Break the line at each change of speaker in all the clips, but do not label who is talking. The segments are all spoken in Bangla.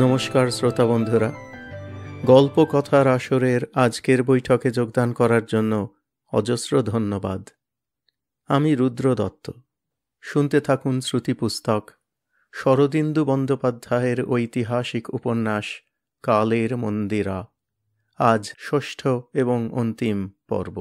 নমস্কার শ্রোতা বন্ধুরা, গল্প কথার আসরের আজকের বৈঠকে যোগদান করার জন্য অজস্র ধন্যবাদ। আমি রুদ্র দত্ত। শুনতে থাকুন শ্রুতি পুস্তক, শরদিন্দু বন্দ্যোপাধ্যায়ের ঐতিহাসিক উপন্যাস কালের মন্দিরা। আজ ষষ্ঠ এবং অন্তিম পর্ব।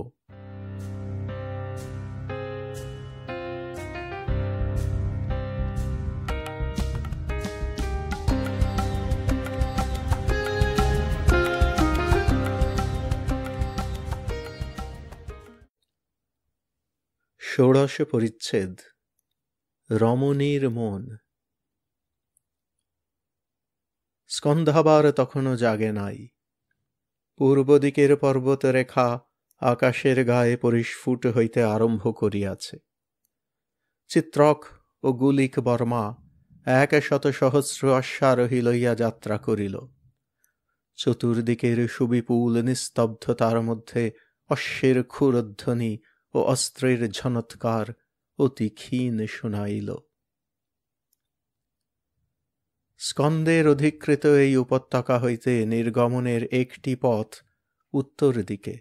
ষোড়শ পরিচ্ছেদ। রমণীর মন। স্কন্ধাবার তখনও জাগে নাই। পূর্ব দিকের পর্বতরেখা আকাশের গায়ে পরিস্ফুট হইতে আরম্ভ করিয়াছে। চিত্রক ও গুলিক বর্মা 100 সহস্র অশ্বারোহী লইয়া যাত্রা করিল। চতুর্দিকের সুবিপুল নিস্তব্ধতার মধ্যে অশ্বের ক্ষুরধ্বনি ও অস্ত্রের ঝনৎকার অতি ক্ষীণ শুনাইল। স্কন্দের অধিকৃত এই উপত্যকা হইতে নির্গমনের একটি পথ উত্তর দিকে,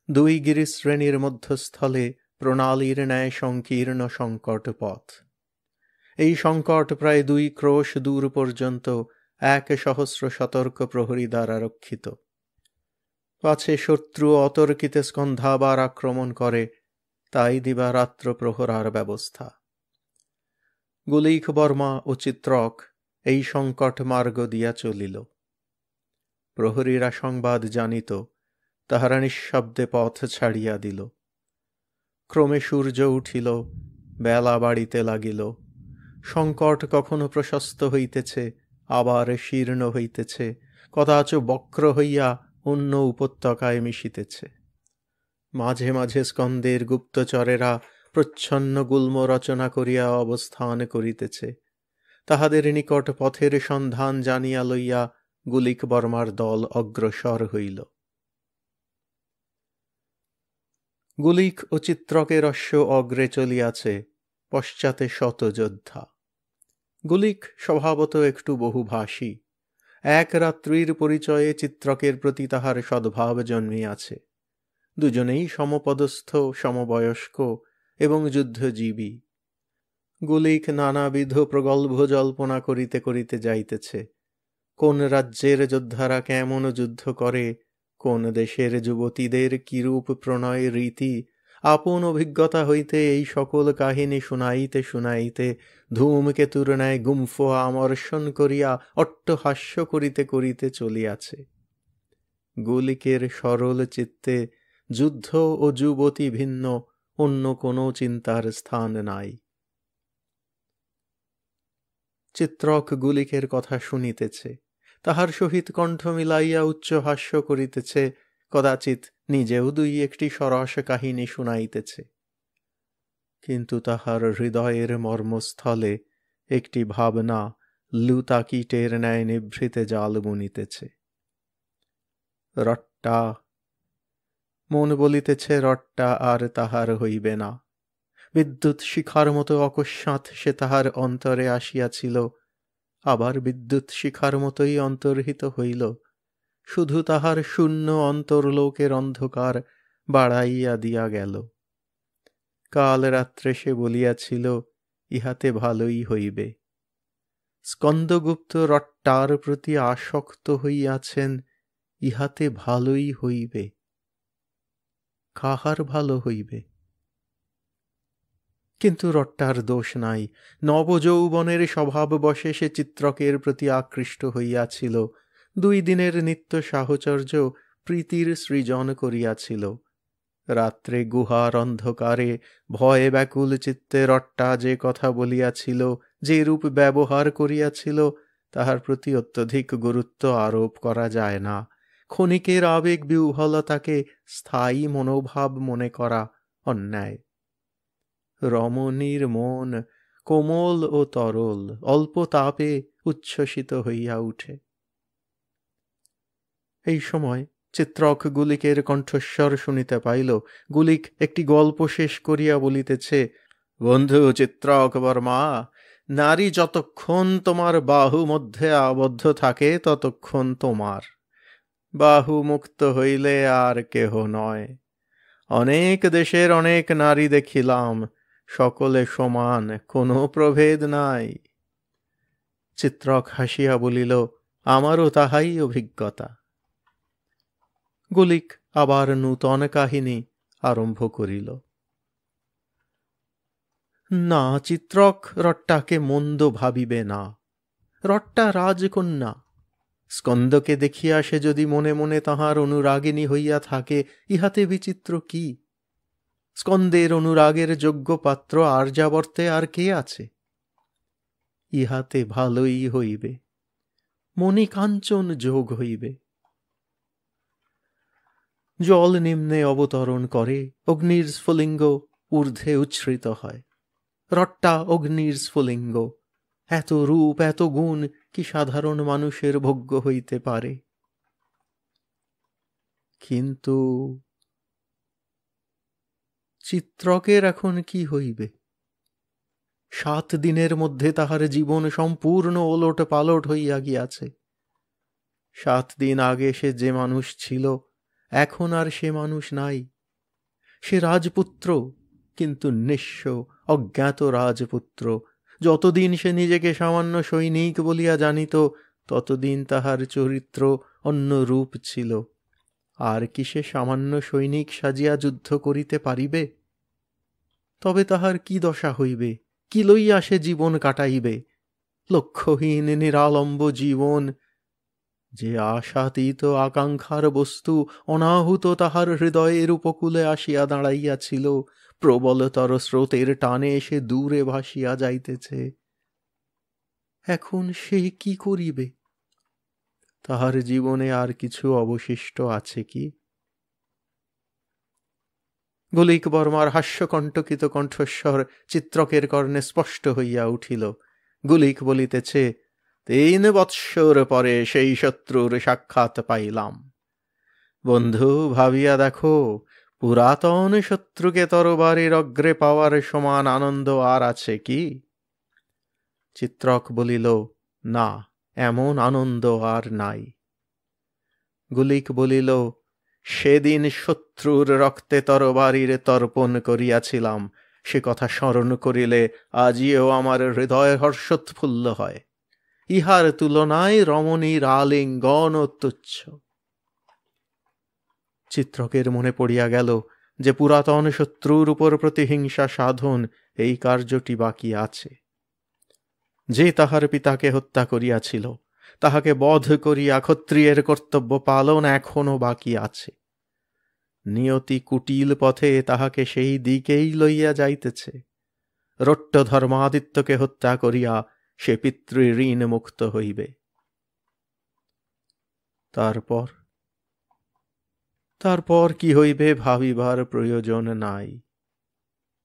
2 গিরিশ্রেণীর মধ্যস্থলে প্রণালীর ন্যায় সংকীর্ণ সংকট পথ। এই সংকট প্রায় 2 ক্রোশ দূর পর্যন্ত 1,000 সতর্ক প্রহরী দ্বারা রক্ষিত। পাছে শত্রু অতর্কিতে স্কন্ধাবার আক্রমণ করে, তাই দিবারাত্র প্রহরার ব্যবস্থা। গুলিক বর্মা ও চিত্রক এই সংকট মার্গ দিয়া চলিল। প্রহরীরা সংবাদ জানিত, তাহারা নিঃশব্দে পথ ছাড়িয়া দিল। ক্রমে সূর্য উঠিল, বেলা বাড়িতে লাগিল। সংকট কখনো প্রশস্ত হইতেছে, আবার শীর্ণ হইতেছে, কদাচ বক্র হইয়া অন্য উপত্যকায় মিশিতেছে। মাঝে মাঝে স্কন্দের গুপ্তচরেরা প্রচ্ছন্ন গুল্ম রচনা করিয়া অবস্থান করিতেছে। তাহাদের নিকট পথের সন্ধান জানিয়া লইয়া গুলিক বর্মার দল অগ্রসর হইল। গুলিক ও চিত্রকের অশ্ব অগ্রে চলিয়াছে, পশ্চাতে শতযোদ্ধা। গুলিক স্বভাবত একটু বহুভাষী। এক রাত্রির পরিচয়ে চিত্রকের প্রতি তাহার সদ্ভাব জন্মিয়াছে। দুজনেই সমপদস্থ, সমবয়স্ক এবং যুদ্ধজীবী। গুলিক নানাবিধ প্রগল্ভ জল্পনা করিতে করিতে যাইতেছে। কোন রাজ্যের যোদ্ধারা কেমন যুদ্ধ করে, কোন দেশের যুবতীদের কিরূপ প্রণয় রীতি, আপন অভিজ্ঞতা হইতে এই সকল কাহিনী শুনাইতে শুনাইতে ধূমকেতুর ন্যায় গুম্ফ আমর্ষণ করিয়া অট্টহাস্য করিতে করিতে চলিয়াছে। গুলিকের সরল চিত্তে যুদ্ধ ও যুবতী ভিন্ন অন্য কোনো চিন্তার স্থান নাই। চিত্রক গুলিকের কথা শুনিতেছে, তাহার সহিত কণ্ঠ মিলাইয়া উচ্চ হাস্য করিতেছে, কদাচিৎ নিজেও 2-1টি সরস কাহিনী শুনাইতেছে। কিন্তু তাহার হৃদয়ের মর্মস্থলে একটি ভাবনা লুতা কীটের ন্যায় নিভৃতে জাল বুনিতেছে। রট্টা, মন বলিতেছে, রট্টা আর তাহার হইবে না। বিদ্যুৎ শিখার মতো অকস্মাৎ সে তাহার অন্তরে আসিয়াছিল, আবার বিদ্যুৎ শিখার মতোই অন্তর্হিত হইল। শুধু তাহার শূন্য অন্তর্লোকের অন্ধকার বাড়াইয়া দিয়া গেল। কাল রাত্রে সে বলিয়াছিল, ইহাতে ভালোই হইবে। স্কন্দগুপ্ত রট্টার প্রতি আসক্ত হইয়াছেন, ইহাতে ভালোই হইবে। কাহার ভালো হইবে? কিন্তু রট্টার দোষ নাই। নবযৌবনের স্বভাববশে সে চিত্রকের প্রতি আকৃষ্ট হইয়াছিল। 2 দিনের নিত্য সাহচর্য প্রীতির সৃজন করিয়াছিল। রাত্রে গুহার অন্ধকারে ভয়ে ব্যাকুল চিত্তে রট্টা যে কথা বলিয়াছিল, যে রূপ ব্যবহার করিয়াছিল, তাহার প্রতি অত্যধিক গুরুত্ব আরোপ করা যায় না। ক্ষণিকের আবেগ বিহ্বলতাকে স্থায়ী মনোভাব মনে করা অন্যায়। রমণীর মন কোমল ও তরল, অল্প তাপে উচ্ছ্বসিত হইয়া উঠে। এই সময় চিত্রক গুলিকের কণ্ঠস্বর শুনিতে পাইল। গুলিক একটি গল্প শেষ করিয়া বলিতেছে, বন্ধু চিত্রক বর্মা, নারী যতক্ষণ তোমার বাহু মধ্যে আবদ্ধ থাকে ততক্ষণ তোমার, বাহু মুক্ত হইলে আর কেহ নয়। অনেক দেশের অনেক নারী দেখিলাম, সকলে সমান, কোনো প্রভেদ নাই। চিত্রক হাসিয়া বলিল, আমারও তাহাই অভিজ্ঞতা। গুলিক আবার নূতন কাহিনী আরম্ভ করিল। না চিত্রক, রট্টাকে মন্দ ভাবিবে না। রট্টা রাজকন্যা। স্কন্দকে দেখিয়া সে যদি মনে মনে তাহার অনুরাগিনী হইয়া থাকে, ইহাতে বিচিত্র কি? স্কন্দের অনুরাগের যোগ্য পাত্র আর্যাবর্তে আর কে আছে? ইহাতে ভালোই হইবে, মণিকাঞ্চন যোগ হইবে। জল নিম্নে অবতরণ করে, অগ্নির স্ফুলিঙ্গ ঊর্ধ্বে উচ্ছ্রিত হয়। রট্টা অগ্নির স্ফুলিঙ্গ। এত রূপ এত গুণ কি সাধারণ মানুষের ভোগ্য হইতে পারে? কিন্তু চিত্রকের এখন কি হইবে? 7 দিনের মধ্যে তাহার জীবন সম্পূর্ণ ওলট পালট হইয়া গিয়াছে। 7 দিন আগে সে যে মানুষ ছিল, এখন আর সে মানুষ নাই। সে রাজপুত্র, কিন্তু নিঃস্ব অজ্ঞাত রাজপুত্র। যতদিন সে নিজেকে সামান্য সৈনিক বলিয়া জানিত, ততদিন তাহার চরিত্র অন্য রূপ ছিল। আর কি সে সামান্য সৈনিক সাজিয়া যুদ্ধ করিতে পারিবে? তবে তাহার কি দশা হইবে? কি লইয়া সে জীবন কাটাইবে? লক্ষ্যহীন নিরালম্ব জীবন। যে আশাতীত আকাঙ্ক্ষার বস্তু অনাহুত তাহার হৃদয়ের উপকূলে আসিয়া দাঁড়াইয়াছিল, প্রবলতর স্রোতের টানে সে দূরে ভাসিয়া যাইতেছে। এখন সে কি করিবে? তাহার জীবনে আর কিছু অবশিষ্ট আছে কি? গুলিক বর্মার হাস্যকণ্টকিত কণ্ঠস্বর চিত্রকের কর্ণে স্পষ্ট হইয়া উঠিল। গুলিক বলিতেছে, 3 বৎসর পরে সেই শত্রুর সাক্ষাৎ পাইলাম। বন্ধু, ভাবিয়া দেখো, পুরাতন শত্রুকে তরবারির অগ্রে পাওয়ার সমান আনন্দ আর আছে কি? চিত্রক বলিল, না, এমন আনন্দ আর নাই। গুলিক বলিল, সেদিন শত্রুর রক্তে তরবারির তর্পণ করিয়াছিলাম, সে কথা স্মরণ করিলে আজিও আমার হৃদয় হর্ষোৎফুল্ল হয়। ইহার তুলনায় রমণীর আলিঙ্গন তুচ্ছ। চিত্রকের মনে পড়িয়া গেল যে পুরাতন শত্রুর উপর প্রতিহিংসা সাধন এই কার্যটি বাকি আছে। যে তাহার পিতাকে হত্যা করিয়াছিল, তাহাকে বধ করিয়া ক্ষত্রিয়ের কর্তব্য পালন এখনো বাকি আছে। নিয়তি কুটিল পথে তাহাকে সেই দিকেই লইয়া যাইতেছে। রট্ট ধর্মাদিত্যকে হত্যা করিয়া সে পিতৃঋণ মুক্ত হইবে। তারপর কি হইবে ভাবিবার প্রয়োজন নাই।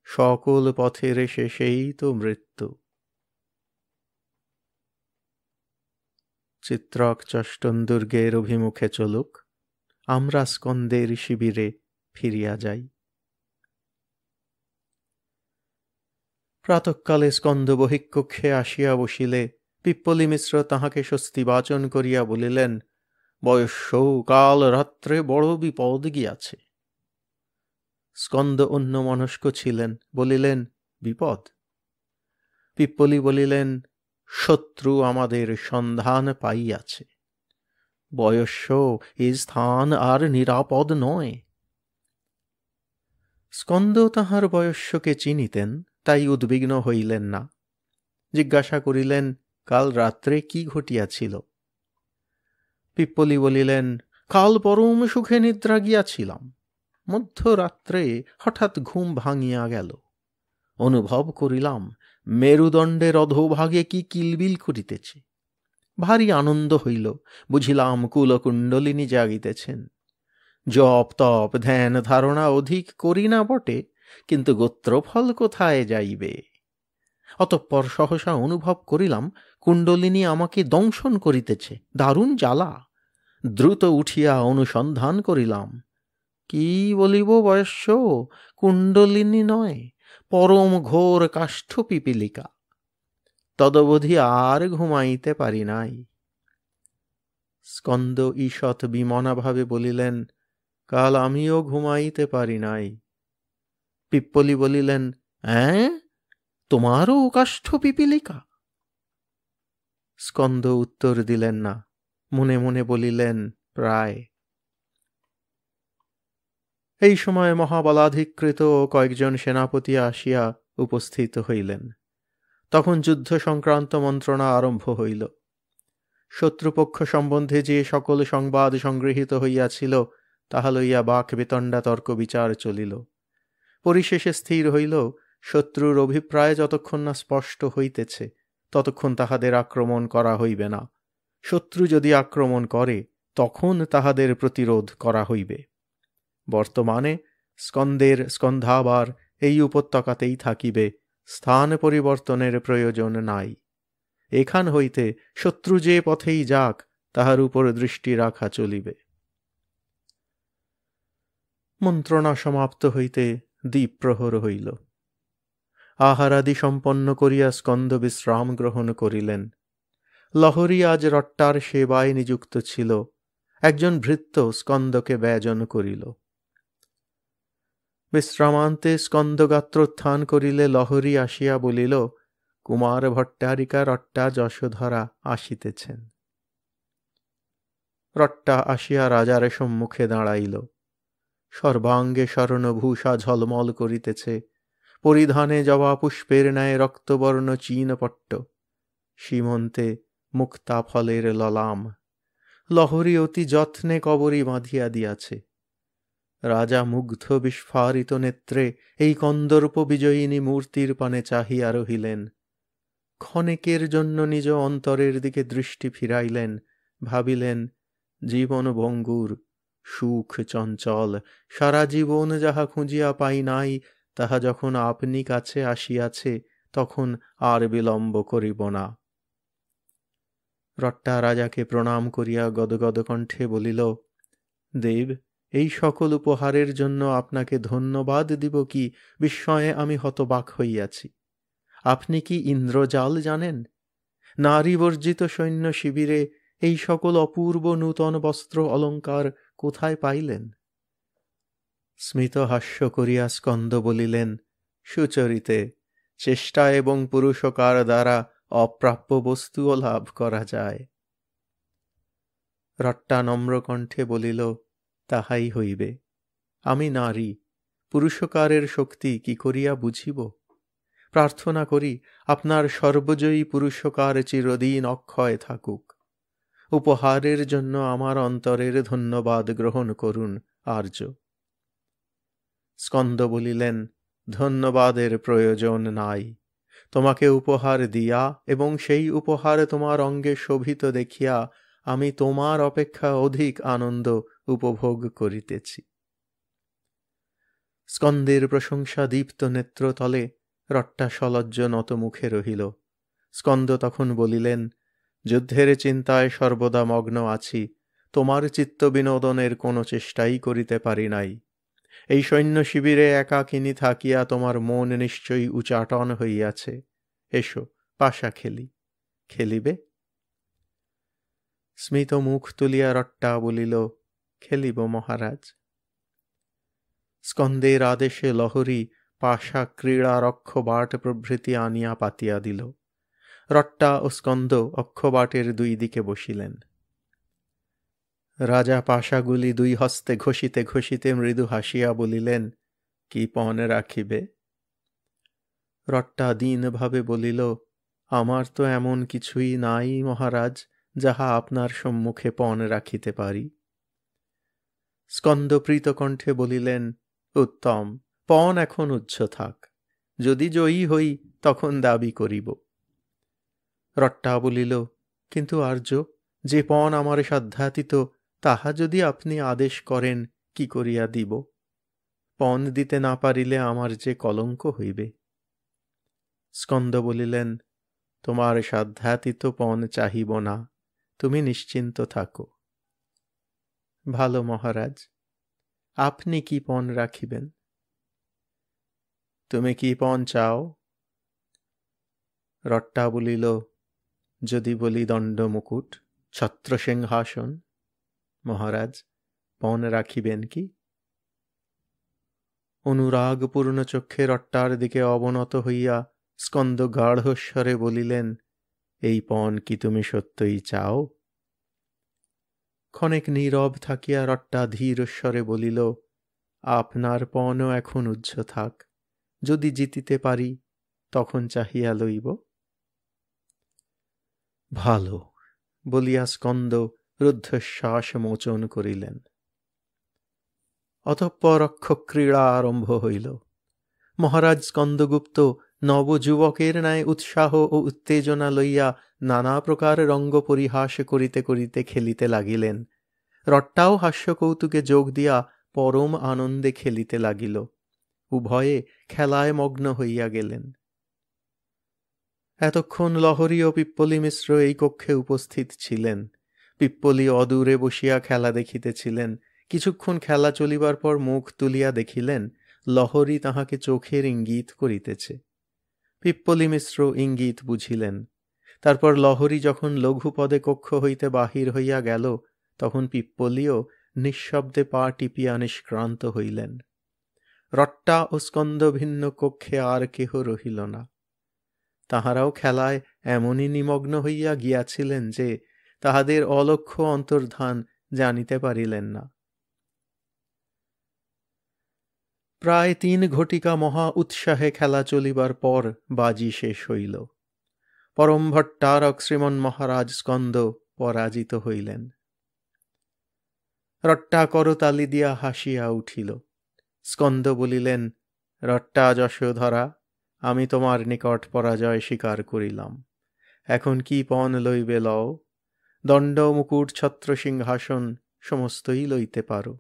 সকল পথের শেষেই তো মৃত্যু। চিত্রক চষ্টন দুর্গের অভিমুখে চলুক, আমরা স্কন্দের শিবিরে ফিরিয়া যাই। প্রাতঃকালে স্কন্দ বহিঃকক্ষে আসিয়া বসিলে পিপ্পলি মিশ্র তাহাকে স্বস্তিবাচন করিয়া বলিলেন, বয়স্য, কাল রাত্রে বড় বিপদ গিয়াছে। স্কন্দ অন্যমনস্ক ছিলেন, বলিলেন, বিপদ? পিপ্পলি বলিলেন, শত্রু আমাদের সন্ধান পাইয়াছে। বয়স্য, এ স্থান আর নিরাপদ নয়। স্কন্দ তাহার বয়স্যকে চিনিতেন, তাই উদ্বিগ্ন হইলেন না। জিজ্ঞাসা করিলেন, কাল রাত্রে কি ঘটিয়াছিল? পিপ্পলি বলিলেন, কাল পরম সুখে নিদ্রা গিয়াছিলাম। মধ্যরাত্রে হঠাৎ ঘুম ভাঙিয়া গেল। অনুভব করিলাম মেরুদণ্ডের অধোভাগে কি কিলবিল করিতেছে। ভারী আনন্দ হইল, বুঝিলাম কুলকুণ্ডলিনী জাগিতেছেন। জপ তপ ধ্যান ধারণা অধিক করি না বটে, কিন্তু গোত্রফল কোথায় যাইবে? অতঃপর সহসা অনুভব করিলাম কুণ্ডলিনী আমাকে দংশন করিতেছে। দারুণ জ্বালা। দ্রুত উঠিয়া অনুসন্ধান করিলাম। কি বলিব বয়স্য, কুণ্ডলিনী নয়, পরম ঘোর কাষ্ঠ পিপীলিকা। তদবধি আর ঘুমাইতে পারি নাই। স্কন্দ ঈষৎ বিমনাভাবে বলিলেন, কাল আমিও ঘুমাইতে পারি নাই। পিপ্পলি বলিলেন, হ্যাঁ, তোমারও কাষ্ঠ পিপীলিকা? স্কন্দ উত্তর দিলেন না, মনে মনে বলিলেন, প্রায়। এই সময় মহাবলাধিকৃত কয়েকজন সেনাপতি আসিয়া উপস্থিত হইলেন। তখন যুদ্ধ সংক্রান্ত মন্ত্রণা আরম্ভ হইল। শত্রুপক্ষ সম্বন্ধে যে সকল সংবাদ সংগৃহীত হইয়াছিল তাহা লইয়া বাক বিতণ্ডা তর্ক বিচার চলিল। পরিশেষে স্থির হইল, শত্রুর অভিপ্রায় যতক্ষণ না স্পষ্ট হইতেছে ততক্ষণ তাহাদের আক্রমণ করা হইবে না। শত্রু যদি আক্রমণ করে তখন তাহাদের প্রতিরোধ করা হইবে। বর্তমানে স্কন্দের স্কন্ধাবার এই উপত্যকাতেই থাকিবে, স্থান পরিবর্তনের প্রয়োজন নাই। এখান হইতে শত্রু যে পথেই যাক তাহার উপর দৃষ্টি রাখা চলিবে। মন্ত্রণা সমাপ্ত হইতে দ্বীপ্রহর হইল। আহারাদি সম্পন্ন করিয়া স্কন্দ বিশ্রাম গ্রহণ করিলেন। লহরী আজ রট্টার সেবায় নিযুক্ত ছিল। একজন ভৃত্য স্কন্দকে ব্যজন করিল। বিশ্রামান্তে স্কন্দ গাত্রোত্থান করিলে লহরী আসিয়া বলিল, কুমার ভট্টারিকা রট্টা যশোধরা আসিতেছেন। রট্টা আসিয়া রাজার সম্মুখে দাঁড়াইল। সর্বাঙ্গে স্বর্ণভূষা ঝলমল করিতেছে, পরিধানে জবা পুষ্পের ন্যায় রক্তবর্ণ চীনপট্ট, সীমন্তে মুক্তা ফলের ললাম। লহরী অতি যত্নে কবরী বাঁধিয়া দিয়াছে। রাজা মুগ্ধ বিস্ফারিত নেত্রে এই কন্দর্প বিজয়িনী মূর্তির পানে চাহিয়া রহিলেন। ক্ষণেকের জন্য নিজ অন্তরের দিকে দৃষ্টি ফিরাইলেন, ভাবিলেন, জীবন ভঙ্গুর, সুখ চঞ্চল, সারা জীবন যাহা খুঁজিয়া পাই নাই তাহা যখন আপনি কাছে আসিয়াছে তখন আর বিলম্ব করিব না। রট্টা রাজাকে প্রণাম করিয়া গদগদ কণ্ঠে বলিল, দেব, এই সকল উপহারের জন্য আপনাকে ধন্যবাদ দিব কি বিস্ময়ে আমি হতবাক হইয়াছি। আপনি কি ইন্দ্রজাল জানেন? নারীবর্জিত সৈন্য শিবিরে এই সকল অপূর্ব নূতন বস্ত্র অলঙ্কার কোথায় পাইলেন? স্মিত হাস্য করিয়া স্কন্দ বলিলেন, সুচরিতে, চেষ্টা এবং পুরুষকার দ্বারা অপ্রাপ্য বস্তুও লাভ করা যায়। রট্টা নম্র কণ্ঠে বলিল, তাহাই হইবে। আমি নারী, পুরুষকারের শক্তি কি করিয়া বুঝিব? প্রার্থনা করি আপনার সর্বজয়ী পুরুষকার চিরদিন অক্ষয় থাকুক। উপহারের জন্য আমার অন্তরের ধন্যবাদ গ্রহণ করুন আর্য। স্কন্দ বলিলেন, ধন্যবাদের প্রয়োজন নাই। তোমাকে উপহার দিয়া এবং সেই উপহার তোমার অঙ্গে শোভিত দেখিয়া আমি তোমার অপেক্ষা অধিক আনন্দ উপভোগ করিতেছি। স্কন্দের প্রশংসা দীপ্ত নেত্রতলে রট্টা সলজ্জ নত মুখে রহিল। স্কন্দ তখন বলিলেন, যুদ্ধের চিন্তায় সর্বদা মগ্ন আছি, তোমার চিত্ত বিনোদনের কোনো চেষ্টাই করিতে পারি নাই। এই সৈন্য শিবিরে একাকিনী থাকিয়া তোমার মন নিশ্চয়ই উচাটন হইয়াছে। এসো, পাশা খেলি। খেলিবে? স্মিত মুখ তুলিয়া রট্টা বলিল, খেলিব মহারাজ। স্কন্দের আদেশে লহরী পাশা ক্রীড়া রক্ষবাট প্রভৃতি আনিয়া পাতিয়া দিল। রট্টা ও স্কন্দ অক্ষবাটের দুই দিকে বসিলেন। রাজা পাশাগুলি দুই হস্তে ঘষিতে ঘষিতে মৃদু হাসিয়া বলিলেন, কি পণ রাখিবে? রট্টা দীনভাবে বলিল, আমার তো এমন কিছুই নাই মহারাজ, যাহা আপনার সম্মুখে পণ রাখিতে পারি। স্কন্দ প্রীতকণ্ঠে বলিলেন, উত্তম, পণ এখন উচ্চ থাক। যদি জয়ী হই তখন দাবি করিব। রট্টা বলিল, কিন্তু আর্য, যে পণ আমার সাধ্যাতীত তাহা যদি আপনি আদেশ করেন কি করিয়া দিব? পণ দিতে না পারিলে আমার যে কলঙ্ক হইবে। স্কন্দ বলিলেন, তোমার সাধ্যাতীত পণ চাহিব না, তুমি নিশ্চিন্ত থাকো। ভালো মহারাজ, আপনি কি পণ রাখিবেন? তুমি কি পণ চাও? রট্টা বলিল, যদি বলি দণ্ড মুকুট, ছত্র সিংহাসন, মহারাজ পণ রাখিবেন কি? অনুরাগপূর্ণ চক্ষে রট্টার দিকে অবনত হইয়া স্কন্দ গাঢ়স্বরে বলিলেন, এই পণ কি তুমি সত্যই চাও? ক্ষণেক নীরব থাকিয়া রট্টা ধীরস্বরে বলিল, আপনার পণও এখন উজ্জ্ব থাক, যদি জিতিতে পারি তখন চাহিয়া লইব। ভালো বলিয়া স্কন্দ রুদ্ধশ্বাস মোচন করিলেন। অতঃপর রক্ষক্রীড়া আরম্ভ হইল। মহারাজ স্কন্দগুপ্ত নবযুবকের ন্যায় উৎসাহ ও উত্তেজনা লইয়া নানা প্রকার রঙ্গ পরিহাস করিতে করিতে খেলিতে লাগিলেন। রট্টাও হাস্যকৌতুকে যোগ দিয়া পরম আনন্দে খেলিতে লাগিল। উভয়ে খেলায় মগ্ন হইয়া গেলেন। এতক্ষণ লহরী ও পিপ্পলি মিশ্র এই কক্ষে উপস্থিত ছিলেন। পিপ্পলি অদূরে বসিয়া খেলা দেখিতেছিলেন। কিছুক্ষণ খেলা চলিবার পর মুখ তুলিয়া দেখিলেন লহরী তাহাকে চোখের ইঙ্গিত করিতেছে। পিপ্পলি মিশ্র ইঙ্গিত বুঝিলেন। তারপর লহরী যখন লঘুপদে কক্ষ হইতে বাহির হইয়া গেল, তখন পিপ্পলিও নিঃশব্দে পা টিপিয়া নিষ্ক্রান্ত হইলেন। রট্টা ও স্কন্দ ভিন্ন কক্ষে আর কেহ রহিল না। তাহারাও খেলায় এমনই নিমগ্ন হইয়া গিয়াছিলেন যে তাহাদের অলক্ষ্য অন্তর্ধান জানিতে পারিলেন না। প্রায় 3 ঘটিকা মহা উৎসাহে খেলা চলিবার পর বাজি শেষ হইল। পরম ভট্টারক শ্রীমন মহারাজ স্কন্দ পরাজিত হইলেন। রট্টা করতালি দিয়া হাসিয়া উঠিল। স্কন্দ বলিলেন, রট্টা যশোধরা, আমি তোমার নিকট পরাজয় স্বীকার করিলাম। এখন কি পণ লইবে লও। দণ্ড মুকুট ছত্র সিংহাসন সমস্তই লইতে পারো।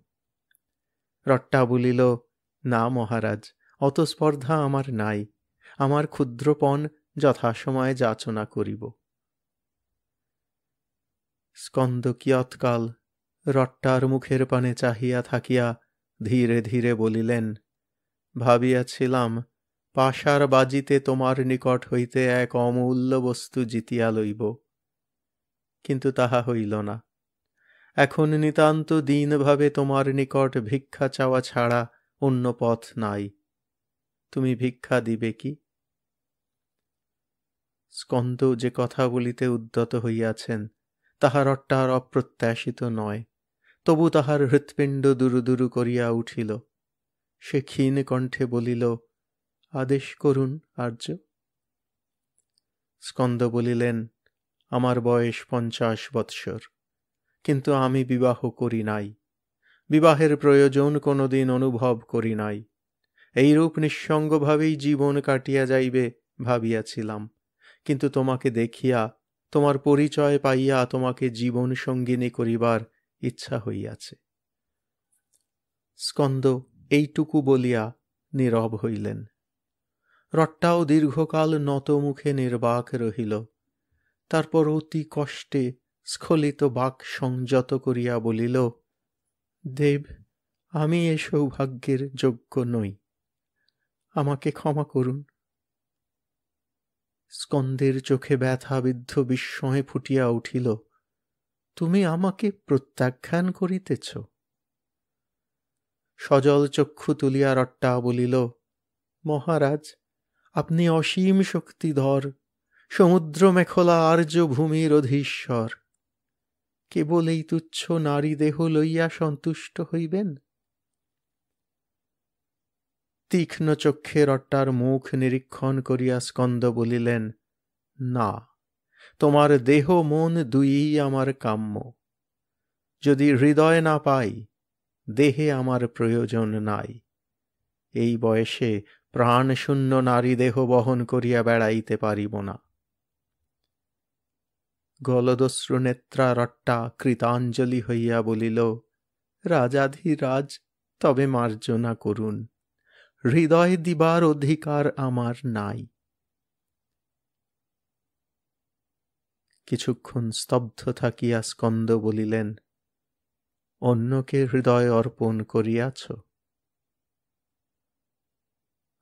রট্টা বলিল, না মহারাজ, অত স্পর্ধা আমার নাই। আমার ক্ষুদ্রপণ যথাসময়ে যাচনা করিব। স্কন্দ কিয়ৎকাল রট্টার মুখের পানে চাহিয়া থাকিয়া ধীরে ধীরে বলিলেন, ভাবিয়াছিলাম পাশার বাজিতে তোমার নিকট হইতে এক অমূল্য বস্তু জিতিয়া লইব, কিন্তু তাহা হইল না। এখন নিতান্ত দীনভাবে তোমার নিকট ভিক্ষা চাওয়া ছাড়া অন্য পথ নাই। তুমি ভিক্ষা দিবে কি? স্কন্দ যে কথা বলিতে উদ্যত হইয়াছেন তাহা রট্টার অপ্রত্যাশিত নয়, তবু তাহার হৃৎপিণ্ড দুরু দুরু করিয়া উঠিল। সে ক্ষীণ কণ্ঠে বলিল, আদেশ করুন আর্য। স্কন্দ বলিলেন, আমার বয়স 50 বৎসর, কিন্তু আমি বিবাহ করি নাই। বিবাহের প্রয়োজন কোনোদিন অনুভব করি নাই। এইরূপ নিঃসঙ্গভাবেই জীবন কাটিয়া যাইবে ভাবিয়াছিলাম, কিন্তু তোমাকে দেখিয়া, তোমার পরিচয় পাইয়া তোমাকে জীবন সঙ্গিনী করিবার ইচ্ছা হইয়াছে। স্কন্দ এইটুকু বলিয়া নীরব হইলেন। রট্টাও দীর্ঘকাল নত মুখে নির্বাক রহিল। তারপর অতি কষ্টে স্খলিত বাক সংযত করিয়া বলিল, দেব, আমি এ সৌভাগ্যের যোগ্য নই, আমাকে ক্ষমা করুন। স্কন্দের চোখে ব্যথাবিদ্ধ বিস্ময়ে ফুটিয়া উঠিল, তুমি আমাকে প্রত্যাখ্যান করিতেছ? সজল চক্ষু তুলিয়া রট্টা বলিল, মহারাজ, আপনি অসীম শক্তিধর, সমুদ্র মেখলা আর্য ভূমির অধীশ্বর। কেবল এই তুচ্ছ নারী দেহ লইয়া সন্তুষ্ট হইবেন? তীক্ষ্ণ চক্ষে রট্টার মুখ নিরীক্ষণ করিয়া স্কন্দ বলিলেন, না, তোমার দেহ মন দুইই আমার কাম্য। যদি হৃদয় না পাই, দেহে আমার প্রয়োজন নাই। এই বয়সে প্রাণশূন্য নারী দেহ বহন করিয়া বেড়াইতে পারিব না। গলদস্রু নেত্রা রট্টা কৃতাঞ্জলি হইয়া বলিল, রাজাধিরাজ, তবে মার্জনা করুন, হৃদয় দিবার অধিকার আমার নাই। কিছুক্ষণ স্তব্ধ থাকিয়া স্কন্দ বলিলেন, অন্যকে হৃদয় অর্পণ করিয়াছ?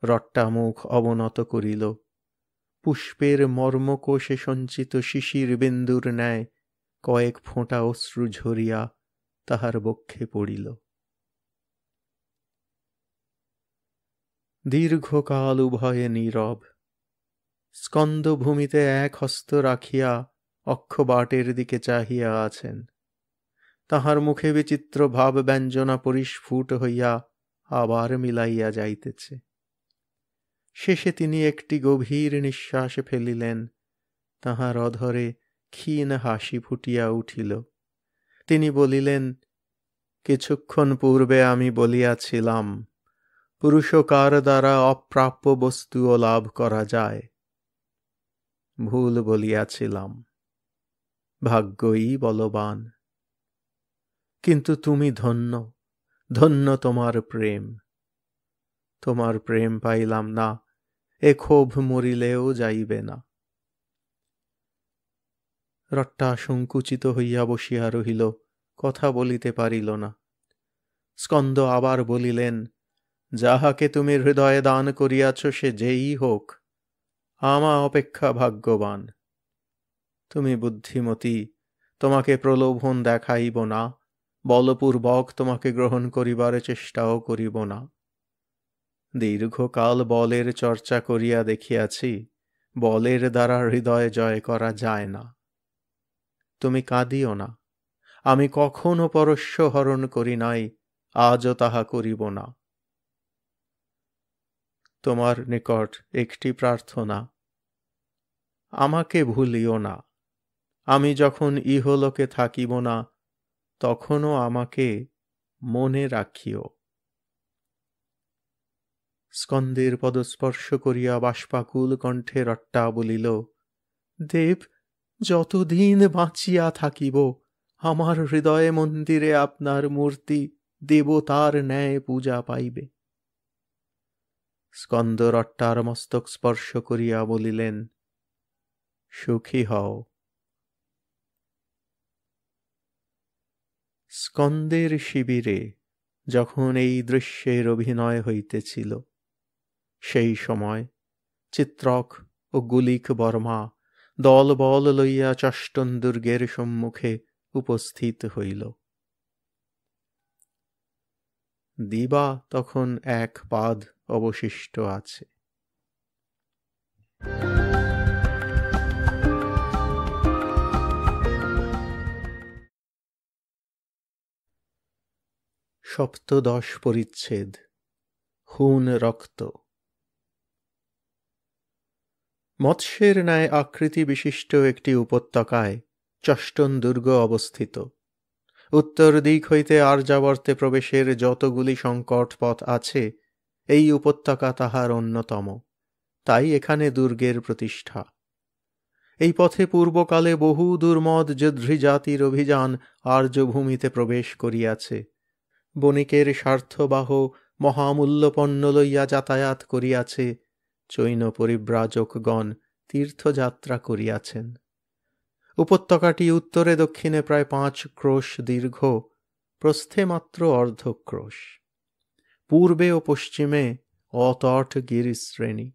রট্টা মুখ অবনত করিল। পুষ্পের মর্মকোষে সঞ্চিত শিশির বিন্দুর ন্যায় কয়েক ফোঁটা অশ্রু ঝরিয়া তাহার বক্ষে পড়িল। দীর্ঘকাল উভয়ে নীরব। স্কন্দ ভূমিতে এক হস্ত রাখিয়া অক্ষবাটের দিকে চাহিয়া আছেন। তাহার মুখে বিচিত্র ভাব ব্যঞ্জনা পরিস্ফুট হইয়া আবার মিলাইয়া যাইতেছে। শেষে তিনি একটি গভীর নিঃশ্বাস ফেলিলেন। তাহার অধরে ক্ষীণ হাসি ফুটিয়া উঠিল। তিনি বলিলেন, কিছুক্ষণ পূর্বে আমি বলিয়াছিলাম, পুরুষকার দ্বারা অপ্রাপ্য বস্তুও লাভ করা যায়। ভুল বলিয়াছিলাম, ভাগ্যই বলবান। কিন্তু তুমি ধন্য, ধন্য তোমার প্রেম। তোমার প্রেম পাইলাম না, এ ক্ষোভ মরিলেও যাইবে না। রট্টা সংকুচিত হইয়া বসিয়া রহিল, কথা বলিতে পারিল না। স্কন্দ আবার বলিলেন, যাহাকে তুমি হৃদয়ে দান করিয়াছ সে যেই হোক, আমা অপেক্ষা ভাগ্যবান। তুমি বুদ্ধিমতী, তোমাকে প্রলোভন দেখাইব না, বলপূর্বক তোমাকে গ্রহণ করিবার চেষ্টাও করিব না। দীর্ঘকাল বলের চর্চা করিয়া দেখিয়াছি, বলের দ্বারা হৃদয় জয় করা যায় না। তুমি কাঁদিও না, আমি কখনো পরশ্য হরণ করি নাই, আজও তাহা করিব না। তোমার নিকট একটি প্রার্থনা, আমাকে ভুলিও না। আমি যখন ইহলোকে থাকিব না, তখনও আমাকে মনে রাখিও। স্কন্দের পদস্পর্শ করিয়া বাষ্পাকুল কণ্ঠে রট্টা বলিল, দেব, যতদিন বাঁচিয়া থাকিব, আমার হৃদয়ে মন্দিরে আপনার মূর্তি দেবতার ন্যায় পূজা পাইবে। স্কন্দ রট্টার মস্তক স্পর্শ করিয়া বলিলেন, সুখী হও। স্কন্দের শিবিরে যখন এই দৃশ্যের অভিনয় হইতেছিল, সেই সময় চিত্রক ও গুলিক বর্মা দল বল লইয়া চষ্টন দুর্গের সম্মুখে উপস্থিত হইল। দিবা তখন এক পাদ অবশিষ্ট আছে। সপ্তদশ পরিচ্ছেদ। হুন রক্ত। মৎস্যের ন্যায় আকৃতি বিশিষ্ট একটি উপত্যকায় চষ্টন দুর্গ অবস্থিত। উত্তর দিক হইতে আর্যাবর্তে প্রবেশের যতগুলি সংকট পথ আছে, এই উপত্যকা তাহার অন্যতম, তাই এখানে দুর্গের প্রতিষ্ঠা। এই পথে পূর্বকালে বহু দুর্মদ যোদ্ধৃ জাতির অভিযান আর্যভূমিতে প্রবেশ করিয়াছে। বণিকের স্বার্থবাহ মহামূল্যপণ্য লইয়া যাতায়াত করিয়াছে। চৈন পরিব্রাজকগণ তীর্থযাত্রা করিয়াছেন। উপত্যকাটি উত্তরে দক্ষিণে প্রায় 5 ক্রোশ দীর্ঘ, প্রস্থে মাত্র অর্ধ ক্রোশ। পূর্বে ও পশ্চিমে অতট গিরিশ্রেণী।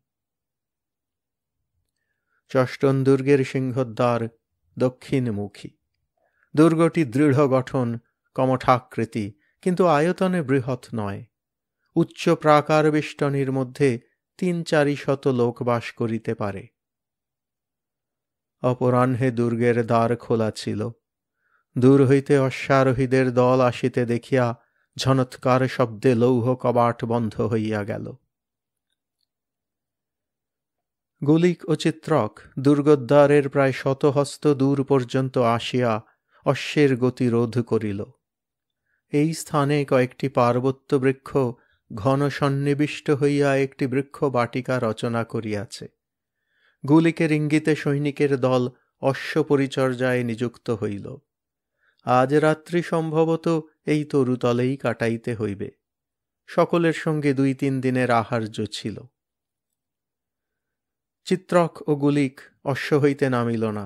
চষ্টন দুর্গের সিংহদ্বার দক্ষিণমুখী। দুর্গটি দৃঢ় গঠন, কমঠাকৃতি, কিন্তু আয়তনে বৃহৎ নয়। উচ্চ প্রাকার বেষ্টনীর মধ্যে 3-4 লোক বাস করিতে পারে। অপরাহ্নে দুর্গের দ্বার খোলা ছিল। দূর হইতে অশ্বারোহীদের দল আসিতে দেখিয়া ঝনৎকার শব্দে লৌহ কবাট বন্ধ হইয়া গেল। গুলিক ও চিত্রক দুর্গদ্বারের প্রায় 100 হস্ত দূর পর্যন্ত আসিয়া অশ্বের গতি রোধ করিল। এই স্থানে কয়েকটি পার্বত্য বৃক্ষ ঘন সন্নিবিষ্ট হইয়া একটি বৃক্ষ বাটিকা রচনা করিয়াছে। গুলিকের ইঙ্গিতে সৈনিকের দল অশ্ব পরিচর্যায় নিযুক্ত হইল। আজ রাত্রি সম্ভবত এই তরুতলেই কাটাইতে হইবে। সকলের সঙ্গে 2-3 দিনের আহার্য ছিল। চিত্রক ও গুলিক অশ্ব হইতে নামিল না।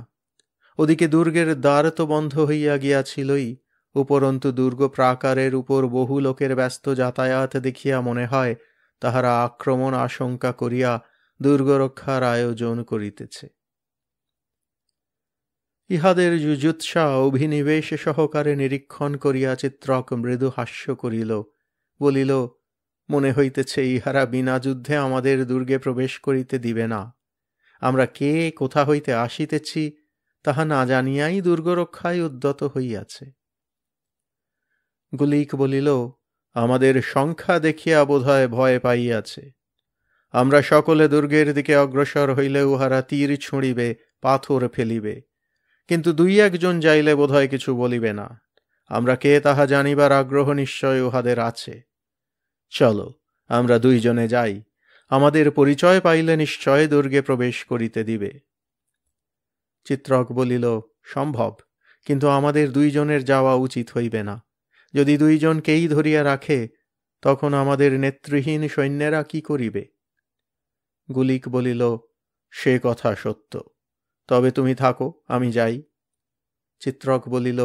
ওদিকে দুর্গের দ্বার তো বন্ধ হইয়া গিয়াছিলই, উপরন্তু দুর্গ প্রাকারের উপর বহু লোকের ব্যস্ত যাতায়াত দেখিয়া মনে হয় তাহারা আক্রমণ আশঙ্কা করিয়া দুর্গরক্ষার আয়োজন করিতেছে। ইহাদের যুযুৎসা অভিনিবেশ সহকারে নিরীক্ষণ করিয়া চিত্রক মৃদু হাস্য করিল, বলিল, মনে হইতেছে ইহারা বিনা যুদ্ধে আমাদের দুর্গে প্রবেশ করিতে দিবে না। আমরা কে কোথা হইতে আসিতেছি তাহা না জানিয়াই দুর্গরক্ষায় উদ্যত হইয়াছে। গুলিক বলিল, আমাদের সংখ্যা দেখিয়া বোধহয় ভয় পাইয়াছে। আমরা সকলে দুর্গের দিকে অগ্রসর হইলে উহারা তীর ছুঁড়িবে, পাথর ফেলিবে, কিন্তু দুই একজন যাইলে বোধহয় কিছু বলিবে না। আমরা কে তাহা জানিবার আগ্রহ নিশ্চয় উহাদের আছে। চলো, আমরা দুইজনে যাই, আমাদের পরিচয় পাইলে নিশ্চয় দুর্গে প্রবেশ করিতে দিবে। চিত্রক বলিল, সম্ভব, কিন্তু আমাদের দুইজনের যাওয়া উচিত হইবে না। যদি দুইজনকেই ধরিয়া রাখে, তখন আমাদের নেতৃহীন সৈন্যেরা কি করিবে? গুলিক বলিল, সে কথা সত্য, তবে তুমি থাকো, আমি যাই। চিত্রক বলিল,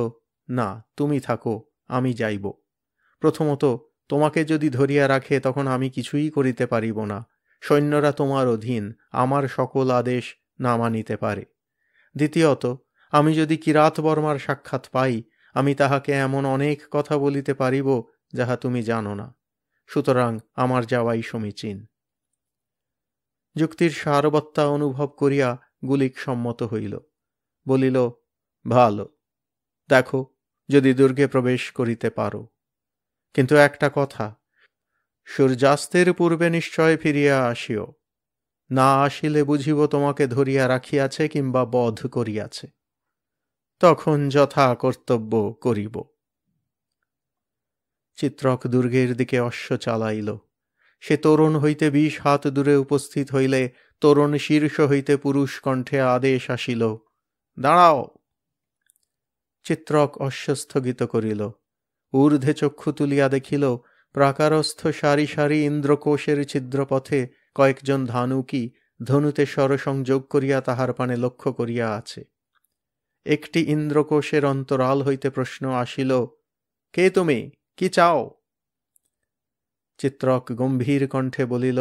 না, তুমি থাকো, আমি যাইব। প্রথমত, তোমাকে যদি ধরিয়া রাখে তখন আমি কিছুই করিতে পারিব না। সৈন্যরা তোমার অধীন, আমার সকল আদেশ না মানিতে পারে। দ্বিতীয়ত, আমি যদি কিরাতবর্মার সাক্ষাৎ পাই, আমি তাহাকে এমন অনেক কথা বলিতে পারিব যাহা তুমি জানো না। সুতরাং আমার যাওয়াই সমীচীন। যুক্তির সারবত্তা অনুভব করিয়া গুলিক সম্মত হইল, বলিল, ভালো, দেখো যদি দুর্গে প্রবেশ করিতে পারো। কিন্তু একটা কথা, সূর্যাস্তের পূর্বে নিশ্চয় ফিরিয়া আসিও। না আসিলে বুঝিব তোমাকে ধরিয়া রাখিয়াছে কিংবা বধ করিয়াছে। তখন যথা কর্তব্য করিব। চিত্রক দুর্গের দিকে অশ্ব চালাইল। সে তোরণ হইতে 20 হাত দূরে উপস্থিত হইলে তোরণ শীর্ষ হইতে পুরুষ কণ্ঠে আদেশ আসিল, দাঁড়াও। চিত্রক অশ্ব স্থগিত করিল, ঊর্ধ্বে চক্ষু তুলিয়া দেখিল প্রাকারস্থ সারি সারি ইন্দ্রকোষের ছিদ্রপথে কয়েকজন ধানুকি ধনুতে স্বরসংযোগ করিয়া তাহার পানে লক্ষ্য করিয়া আছে। একটি ইন্দ্রকোষের অন্তরাল হইতে প্রশ্ন আসিল, কে তুমি, কি চাও? চিত্রক গম্ভীর কণ্ঠে বলিল,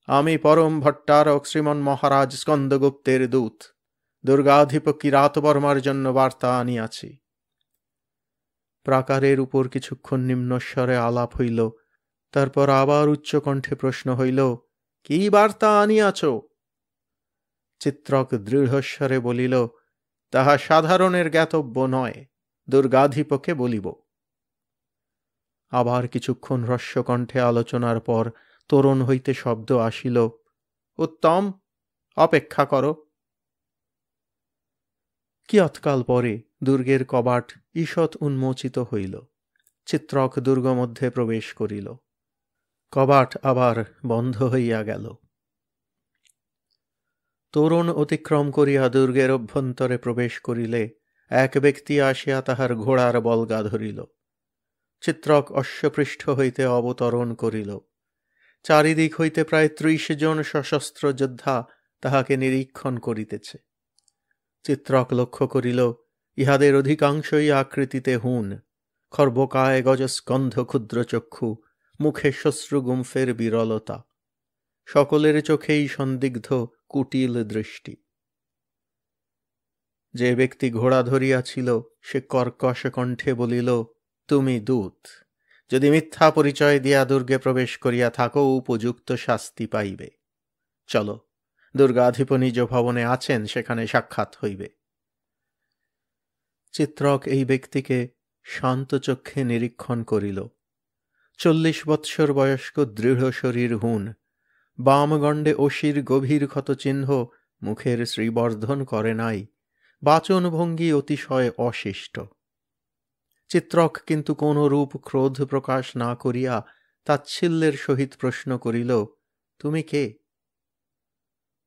আমি পরম ভট্টারক শ্রীমন মহারাজ স্কন্দগুপ্তের দূত, দুর্গাধিপ কিরাতবর্মার জন্য বার্তা আনিয়াছি। প্রাকারের উপর কিছুক্ষণ নিম্নস্বরে আলাপ হইল, তারপর আবার উচ্চকণ্ঠে প্রশ্ন হইল, কি বার্তা আনিয়াছ? চিত্রক দৃঢ়স্বরে বলিল, তাহা সাধারণের জ্ঞাতব্য নয়, দুর্গাধিপকে বলিব। আবার কিছুক্ষণ হ্রস্বকণ্ঠে আলোচনার পর তোরণ হইতে শব্দ আসিল, উত্তম, অপেক্ষা কর। কিয়ৎকাল পরে দুর্গের কবাট ঈষৎ উন্মোচিত হইল। চিত্রক দুর্গ মধ্যে প্রবেশ করিল। কবাট আবার বন্ধ হইয়া গেল। তোরণ অতিক্রম করিয়া দুর্গের অভ্যন্তরে প্রবেশ করিলে এক ব্যক্তি আসিয়া তাহার ঘোড়ার বলগা ধরিল। চিত্রক অশ্বপৃষ্ঠ হইতে অবতরণ করিল। চারিদিক হইতে প্রায় 30 জন সশস্ত্র যোদ্ধা তাহাকে নিরীক্ষণ করিতেছে। চিত্রক লক্ষ্য করিল, ইহাদের অধিকাংশই আকৃতিতে হুন, খর্বকায় গজস্কন্ধ ক্ষুদ্রচক্ষু, মুখে শ্বশ্রুগুম্ফের বিরলতা, সকলের চোখেই সন্দিগ্ধ কুটিল দৃষ্টি। যে ব্যক্তি ঘোড়া ধরিয়াছিল সে কর্কশ কণ্ঠে বলিল, তুমি দূত, যদি মিথ্যা পরিচয় দিয়া দুর্গে প্রবেশ করিয়া থাকো উপযুক্ত শাস্তি পাইবে। চলো, দুর্গাধিপ নিজ ভবনে আছেন, সেখানে সাক্ষাৎ হইবে। চিত্রক এই ব্যক্তিকে শান্ত চক্ষে নিরীক্ষণ করিল। 40 বৎসর বয়স্ক দৃঢ় শরীর হুন, বামগণ্ডে অসির গভীর ক্ষতচিহ্ন, মুখের শ্রীবর্ধন করে নাই, বাচনভঙ্গি অতিশয় অশিষ্ট। চিত্রক কিন্তু কোন রূপ ক্রোধ প্রকাশ না করিয়া তাচ্ছিল্যের সহিত প্রশ্ন করিল, তুমি কে?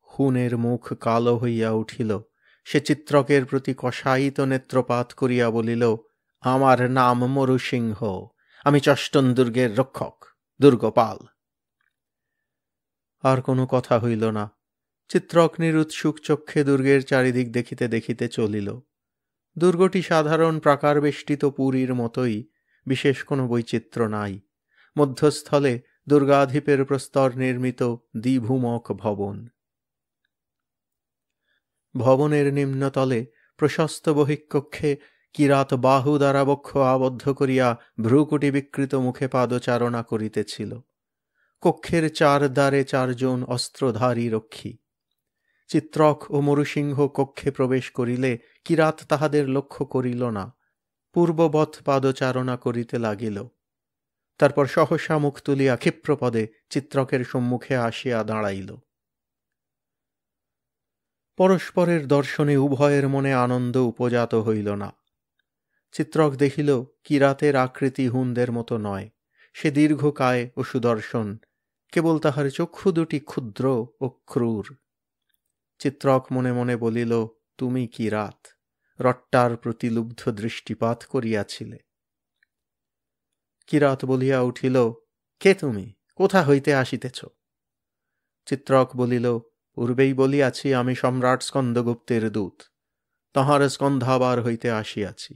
হুনের মুখ কালো হইয়া উঠিল। সে চিত্রকের প্রতি কষায়িত নেত্রপাত করিয়া বলিল, আমার নাম মরুসিংহ, আমি চষ্টন দুর্গের রক্ষক, দুর্গপাল। আর কোনো কথা হইল না। চিত্রক নিরুৎসুক চক্ষে দুর্গের চারিদিক দেখিতে দেখিতে চলিল। দুর্গটি সাধারণ প্রাকারবেষ্টিত পুরীর মতোই, বিশেষ কোনো বৈচিত্র্য নাই। মধ্যস্থলে দুর্গাধিপের প্রস্তর নির্মিত দ্বিভূমক ভবন। ভবনের নিম্নতলে প্রশস্ত বহিঃকক্ষে কিরাত বাহু দ্বারা বক্ষ আবদ্ধ করিয়া ভ্রুকুটি বিকৃত মুখে পাদচারণা করিতেছিল। কক্ষের চার দ্বারে চারজন অস্ত্রধারী রক্ষী। চিত্রক ও মরুসিংহ কক্ষে প্রবেশ করিলে কিরাত তাহাদের লক্ষ্য করিল না, পূর্ববৎ পাদচারণা করিতে লাগিল। তারপর সহসা মুখ তুলিয়া ক্ষিপ্রপদে চিত্রকের সম্মুখে আসিয়া দাঁড়াইল। পরস্পরের দর্শনে উভয়ের মনে আনন্দ উপজাত হইল না। চিত্রক দেখিল কিরাতের আকৃতি হুনদের মতো নয়, সে দীর্ঘকায় ও সুদর্শন, কেবল তাহার চক্ষু দুটি ক্ষুদ্র ও ক্রূর। চিত্রক মনে মনে বলিল, তুমি কিরাত, রট্টার প্রতি লুব্ধ দৃষ্টিপাত করিয়াছিলে। কিরাত বলিয়া উঠিল, কে তুমি, কোথা হইতে আসিতেছ? চিত্রক বলিল, পূর্বেই বলিয়াছি আমি সম্রাট স্কন্দগুপ্তের দূত, তাঁহার স্কন্ধাবার হইতে আসিয়াছি।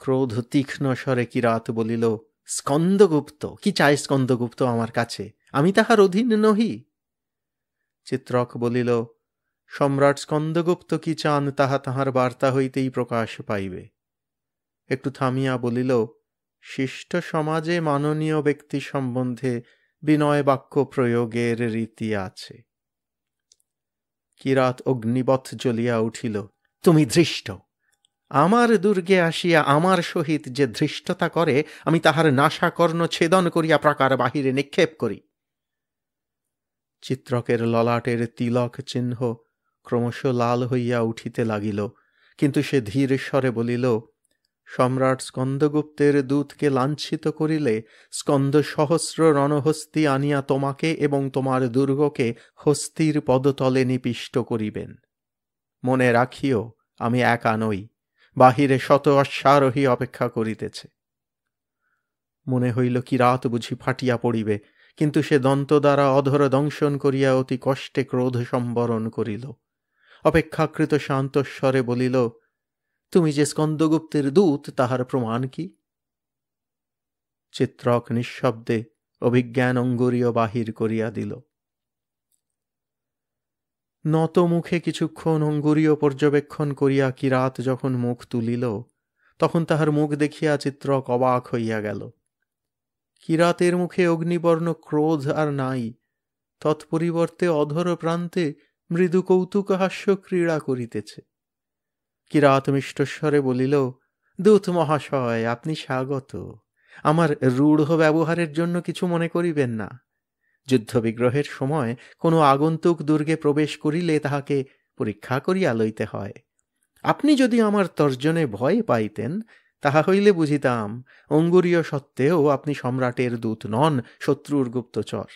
ক্রোধ তীক্ষ্ণ স্বরে কিরাত বলিল, স্কন্দগুপ্ত? কি চায় স্কন্দগুপ্ত আমার কাছে? আমি তাহার অধীন নহি। চিত্রক বলিল, সম্রাট স্কন্দগুপ্ত কি চান তাহা তাহার বার্তা হইতেই প্রকাশ পাইবে। একটু থামিয়া বলিল, শিষ্ট সমাজে মাননীয় ব্যক্তি সম্বন্ধে বিনয় বাক্য প্রয়োগের রীতি আছে। কিরাত অগ্নিবৎ জ্বলিয়া উঠিল, তুমি ধৃষ্ট! আমার দুর্গে আসিয়া আমার সহিত যে ধৃষ্টতা করে, আমি তাহার নাসাকর্ণ ছেদন করিয়া প্রাকার বাহিরে নিক্ষেপ করি। চিত্রকের ললাটের তিলক চিহ্ন ক্রমশ লাল হইয়া উঠিতে লাগিল, কিন্তু সে ধীর স্বরে বলিল, সম্রাট স্কন্দগুপ্তের দূতকে লাঞ্ছিত করিলে স্কন্দ সহস্র রণহস্তি আনিয়া তোমাকে এবং তোমার দুর্গকে হস্তির পদতলে নিপিষ্ট করিবেন। মনে রাখিও, আমি একা নই, বাহিরে শত অশ্বারোহী অপেক্ষা করিতেছে। মনে হইল কিরাত বুঝি ফাটিয়া পড়িবে, কিন্তু সে দন্ত দ্বারা অধর দংশন করিয়া অতি কষ্টে ক্রোধ সম্বরণ করিল। অপেক্ষাকৃত শান্তস্বরে বলিল, তুমি যে স্কন্দগুপ্তের দূত তাহার প্রমাণ কি? চিত্রক নিঃশব্দে অভিজ্ঞান অঙ্গুরীয় বাহির করিয়া দিল। নত মুখে কিছুক্ষণ অঙ্গুরীয় পর্যবেক্ষণ করিয়া কিরাত যখন মুখ তুলিল, তখন তাহার মুখ দেখিয়া চিত্রক অবাক হইয়া গেল। কিরাতের মুখে অগ্নিবর্ণ ক্রোধ আর নাই, তৎপরিবর্তে অধর প্রান্তে মৃদু কৌতুকহাস্য ক্রীড়া করিতেছে। কিরাত মিষ্টস্বরে বলিল, দূত মহাশয়, আপনি স্বাগত। আমার রূঢ় ব্যবহারের জন্য কিছু মনে করিবেন না। যুদ্ধবিগ্রহের সময় কোনো আগন্তুক দুর্গে প্রবেশ করিলে তাহাকে পরীক্ষা করিয়া লইতে হয়। আপনি যদি আমার তর্জনে ভয় পাইতেন, তাহা হইলে বুঝিতাম অঙ্গুরীয় সত্ত্বেও আপনি সম্রাটের দূত নন, শত্রুর গুপ্তচর।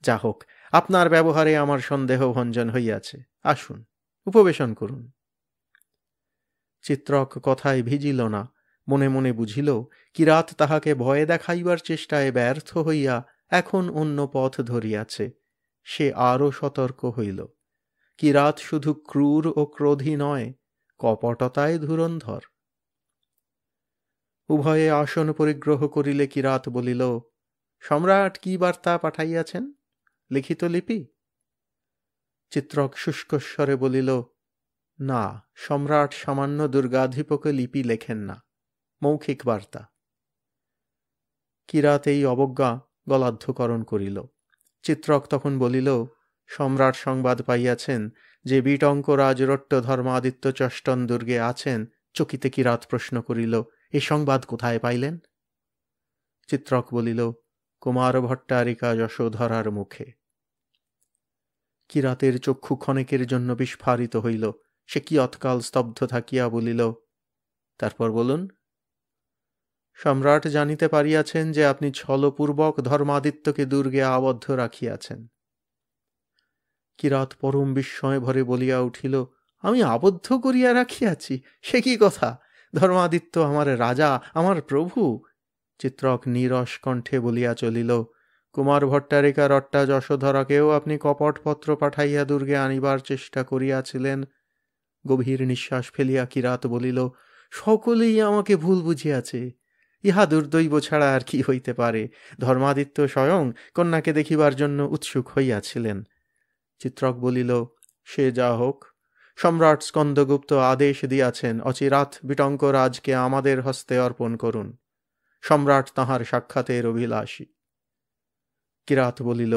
যা হোক, আপনার ব্যবহারে আমার সন্দেহ ভঞ্জন হইয়াছে। আসুন, উপবেশন করুন। চিত্রক কথায় ভিজিল না, মনে মনে বুঝিল কিরাত তাহাকে ভয়ে দেখাইবার চেষ্টায় ব্যর্থ হইয়া এখন অন্য পথ ধরিয়াছে। সে আরও সতর্ক হইল। কিরাত শুধু ক্রূর ও ক্রোধী নয়, কপটতায় ধুরন্ধর। উভয়ে আসন পরিগ্রহ করিলে কিরাত বলিল, সম্রাট কি বার্তা পাঠাইয়াছেন? লিখিত লিপি? চিত্রক শুষ্কস্বরে বলিল, না, সম্রাট সামান্য দুর্গাধিপকে লিপি লেখেন না, মৌখিক বার্তা। কিরাত এই অবজ্ঞা গলাধ্যকরণ করিল। চিত্রক তখন বলিল, সম্রাট সংবাদ পাইয়াছেন যে বিটঙ্ক রাজরট্ট ধর্মাদিত্য চষ্টন দুর্গে আছেন। চকিতে কিরাত প্রশ্ন করিল, এ সংবাদ কোথায় পাইলেন? চিত্রক বলিল, কুমার ভট্টারিকা যশোধরার মুখে। কিরাতের চক্ষু ক্ষণেকের জন্য বিস্ফারিত হইল। সে কিয়ৎকাল স্তব্ধ থাকিয়া বলিল, তারপর বলুন। সম্রাট জানিতে পারিয়াছেন যে আপনি ছলপূর্বক ধর্মাদিত্যকে দুর্গে আবদ্ধ রাখিয়াছেন। কিরাত পরম বিস্ময় ভরে বলিয়া উঠিল, আমি আবদ্ধ করিয়া রাখিয়াছি? সে কি কথা? ধর্মাদিত্য আমার রাজা, আমার প্রভু। চিত্রক নীরস কণ্ঠে বলিয়া চলিল, কুমার ভট্টারিকা রট্টা যশোধরাকেও আপনি কপটপত্র পাঠাইয়া দুর্গে আনিবার চেষ্টা করিয়াছিলেন। গভীর নিঃশ্বাস ফেলিয়া কিরাত বলিল, সকলেই আমাকে ভুল বুঝিয়াছে। ইহা দুর্দৈব ছাড়া আর কি হইতে পারে? ধর্মাদিত্য স্বয়ং কন্যাকে দেখিবার জন্য উৎসুক হইয়াছিলেন। চিত্রক বলিল, সে যা হোক, সম্রাট স্কন্দগুপ্ত আদেশ দিয়াছেন অচিরাৎ বিটঙ্করাজকে আমাদের হস্তে অর্পণ করুন। সম্রাট তাঁহার সাক্ষাতের অভিলাষী। কিরাত বলিল,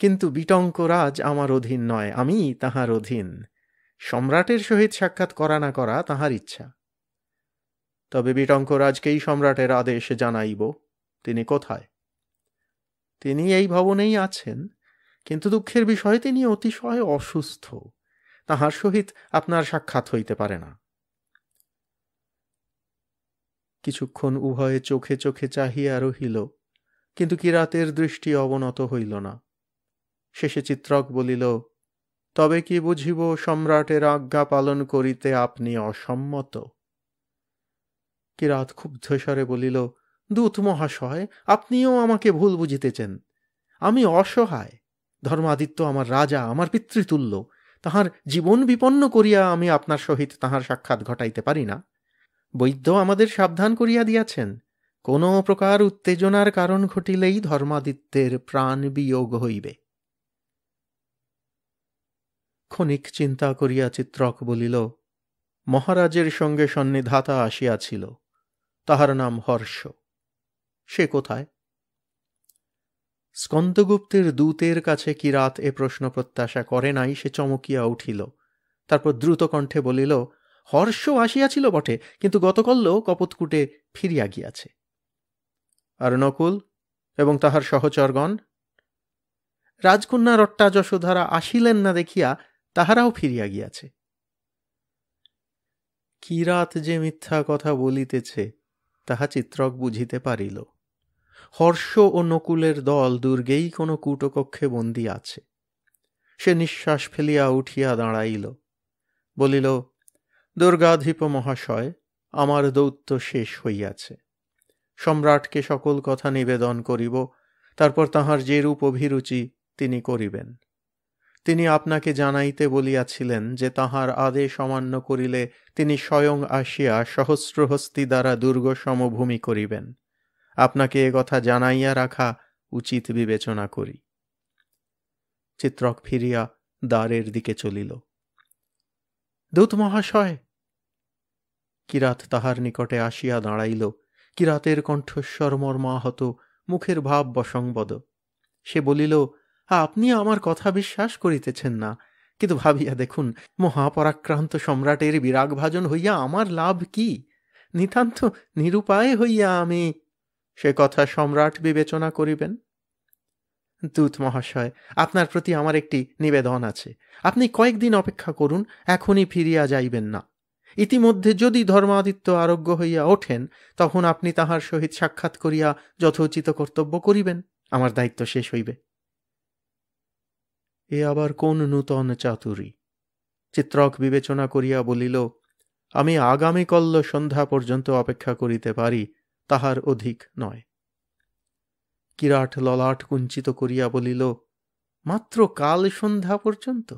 কিন্তু বিটঙ্করাজ আমার অধীন নয়, আমি তাহার অধীন। সম্রাটের সহিত সাক্ষাৎ করা না করা তাহার ইচ্ছা। তবে বিটঙ্করাজকেই সম্রাটের আদেশ জানাইব। তিনি কোথায়? তিনি এই ভবনেই আছেন, কিন্তু দুঃখের বিষয় তিনি অতিশয় অসুস্থ। তাহার সহিত আপনার সাক্ষাৎ হইতে পারে না। কিছুক্ষণ উভয়ে চোখে চোখে চাহিয়া রহিল, কিন্তু কিরাতের দৃষ্টি অবনত হইল না। শেষে চিত্রক বলিল, তবে কি বুঝিব সম্রাটের আজ্ঞা পালন করিতে আপনি অসম্মত? কিরাত ক্ষুব্ধস্বরে বলিল, দূত মহাশয়, আপনিও আমাকে ভুল বুঝিতেছেন। আমি অসহায়। ধর্মাদিত্য আমার রাজা, আমার পিতৃতুল্য। তাহার জীবন বিপন্ন করিয়া আমি আপনার সহিত তাহার সাক্ষাৎ ঘটাইতে পারি না। বৈদ্য আমাদের সাবধান করিয়া দিয়াছেন, কোন প্রকার উত্তেজনার কারণ ঘটিলেই ধর্মাদিত্যের প্রাণ বিয়োগ হইবে। ক্ষণিক চিন্তা করিয়া চিত্রক বলিল, মহারাজের সঙ্গে সন্নিধাতা আসিয়াছিল, তাহার নাম হর্ষ। সে কোথায়? স্কন্দগুপ্তের দূতের কাছে কিরাত এ প্রশ্ন প্রত্যাশা করে নাই। সে চমকিয়া উঠিল, তারপর দ্রুত কণ্ঠে বলিল, হর্ষ আসিয়াছিল বটে, কিন্তু গতকল্য কপতকুটে ফিরিয়া গিয়াছে। আর নকুল এবং তাহার সহচরগণ? রাজকন্যা রট্টা যশোধরা আসিলেন না দেখিয়া তাহারাও ফিরিয়া গিয়াছে। কিরাত যে মিথ্যা কথা বলিতেছে তাহা চিত্রক বুঝিতে পারিল। হর্ষ ও নকুলের দল দুর্গেই কোনো কূটকক্ষে বন্দী আছে। সে নিঃশ্বাস ফেলিয়া উঠিয়া দাঁড়াইল, বলিল, দুর্গাধিপ মহাশয়, আমার দৌত্য শেষ হইয়াছে। সম্রাটকে সকল কথা নিবেদন করিব, তারপর তাহার যেরূপ অভিরুচি তিনি করিবেন। তিনি আপনাকে জানাইতে বলিয়াছিলেন যে তাহার আদেশ অমান্য করিলে তিনি স্বয়ং আসিয়া সহস্রহস্তি দ্বারা দুর্গ সমভূমি করিবেন। আপনাকে এ কথা জানাইয়া রাখা উচিত বিবেচনা করি। চিত্রক ফিরিয়া দ্বারের দিকে চলিল। দূত মহাশয়! কিরাত তাহার নিকটে আসিয়া দাঁড়াইল। কিরাতের কণ্ঠস্বর মর্মাহত, মুখের ভাব বসংবদ। সে বলিল, আপনি আমার কথা বিশ্বাস করিতেছেন না, কিন্তু ভাবিয়া দেখুন, মহাপরাক্রান্ত সম্রাটের বিরাগভাজন হইয়া আমার লাভ কি? নিতান্ত নিরুপায় হইয়া আমি। সে কথা সম্রাট বিবেচনা করিবেন। দূত মহাশয়, আপনার প্রতি আমার একটি নিবেদন আছে। আপনি কয়েকদিন অপেক্ষা করুন, এখনই ফিরিয়া যাইবেন না। ইতিমধ্যে যদি ধর্মাদিত্য আরোগ্য হইয়া ওঠেন, তখন আপনি তাহার সহিত সাক্ষাৎ করিয়া যথোচিত কর্তব্য করিবেন। আমার দায়িত্ব শেষ হইবে। এ আবার কোন নূতন চাতুরী? চিত্রক বিবেচনা করিয়া বলিল, আমি আগামীকল্য সন্ধ্যা পর্যন্ত অপেক্ষা করিতে পারি, তাহার অধিক নয়। কিরাট ললাট কুঞ্চিত করিয়া বলিল, মাত্র কাল সন্ধ্যা পর্যন্ত?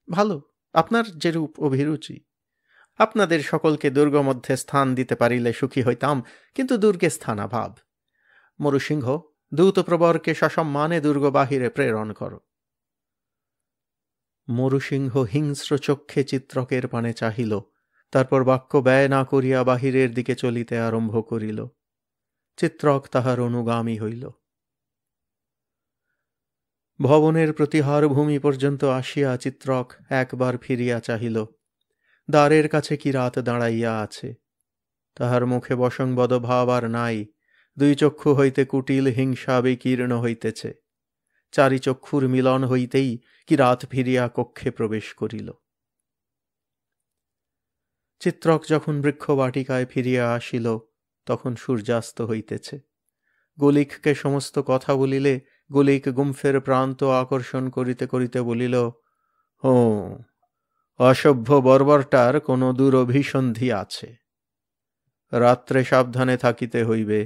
ভালো, আপনার যেরূপ অভিরুচি। আপনাদের সকলকে দুর্গ মধ্যে স্থান দিতে পারিলে সুখী হইতাম, কিন্তু দুর্গে স্থানাভাব। মরুসিংহ, দূতপ্রবরকে সসম্মানে দুর্গ বাহিরে প্রেরণ কর। মরুসিংহ হিংস্র চক্ষে চিত্রকের পানে চাহিল, তারপর বাক্য ব্যয় না করিয়া বাহিরের দিকে চলিতে আরম্ভ করিল। চিত্রক তাহার অনুগামী হইল। ভবনের প্রতিহার ভূমি পর্যন্ত আসিয়া চিত্রক একবার ফিরিয়া চাহিল। দ্বারের কাছে কিরাত দাঁড়াইয়া আছে। তাহার মুখে বসংবদ ভাব আর নাই। দুই চক্ষু হইতে কুটিল হিংসা বিকীর্ণ হইতেছে। চারি চক্ষুর মিলন হইতেই কিরাত ফিরিয়া কক্ষে প্রবেশ করিল। চিত্রক যখন বৃক্ষবাটিকায় ফিরিয়া আসিল, তখন সূর্যাস্ত হইতেছে। গলিককে সমস্ত কথা বলিলে গলিক গুম্ফের প্রান্ত আকর্ষণ করিতে করিতে বলিল, অসভ্য বর্বরটার কোনো দুরভিসন্ধি আছে। রাত্রে সাবধানে থাকিতে হইবে,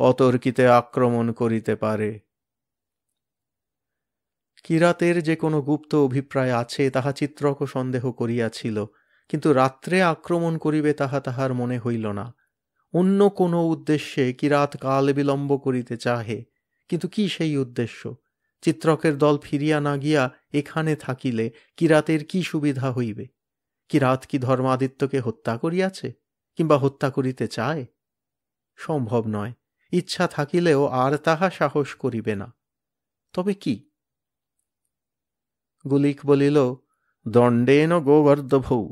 অতর্কিতে আক্রমণ করিতে পারে। কিরাতের যে কোনো গুপ্ত অভিপ্রায় আছে তাহা চিত্রক সন্দেহ করিয়াছিল, কিন্তু রাত্রে আক্রমণ করিবে তাহা তাহার মনে হইল না। অন্য কোনো উদ্দেশ্যে কিরাত কাল বিলম্ব করিতে চাহে, কিন্তু কি সেই উদ্দেশ্য? চিত্রকের দল ফিরিয়া না গিয়া এখানে থাকিলে কিরাতের কি সুবিধা হইবে? কিরাত কি ধর্মাদিত্যকে হত্যা করিয়াছে, কিংবা হত্যা করিতে চায়? সম্ভব নয়। ইচ্ছা থাকিলেও আর তাহা সাহস করিবে না। তবে কি? গুলিক বলিল, দণ্ডেন গোবর্ধভৌ।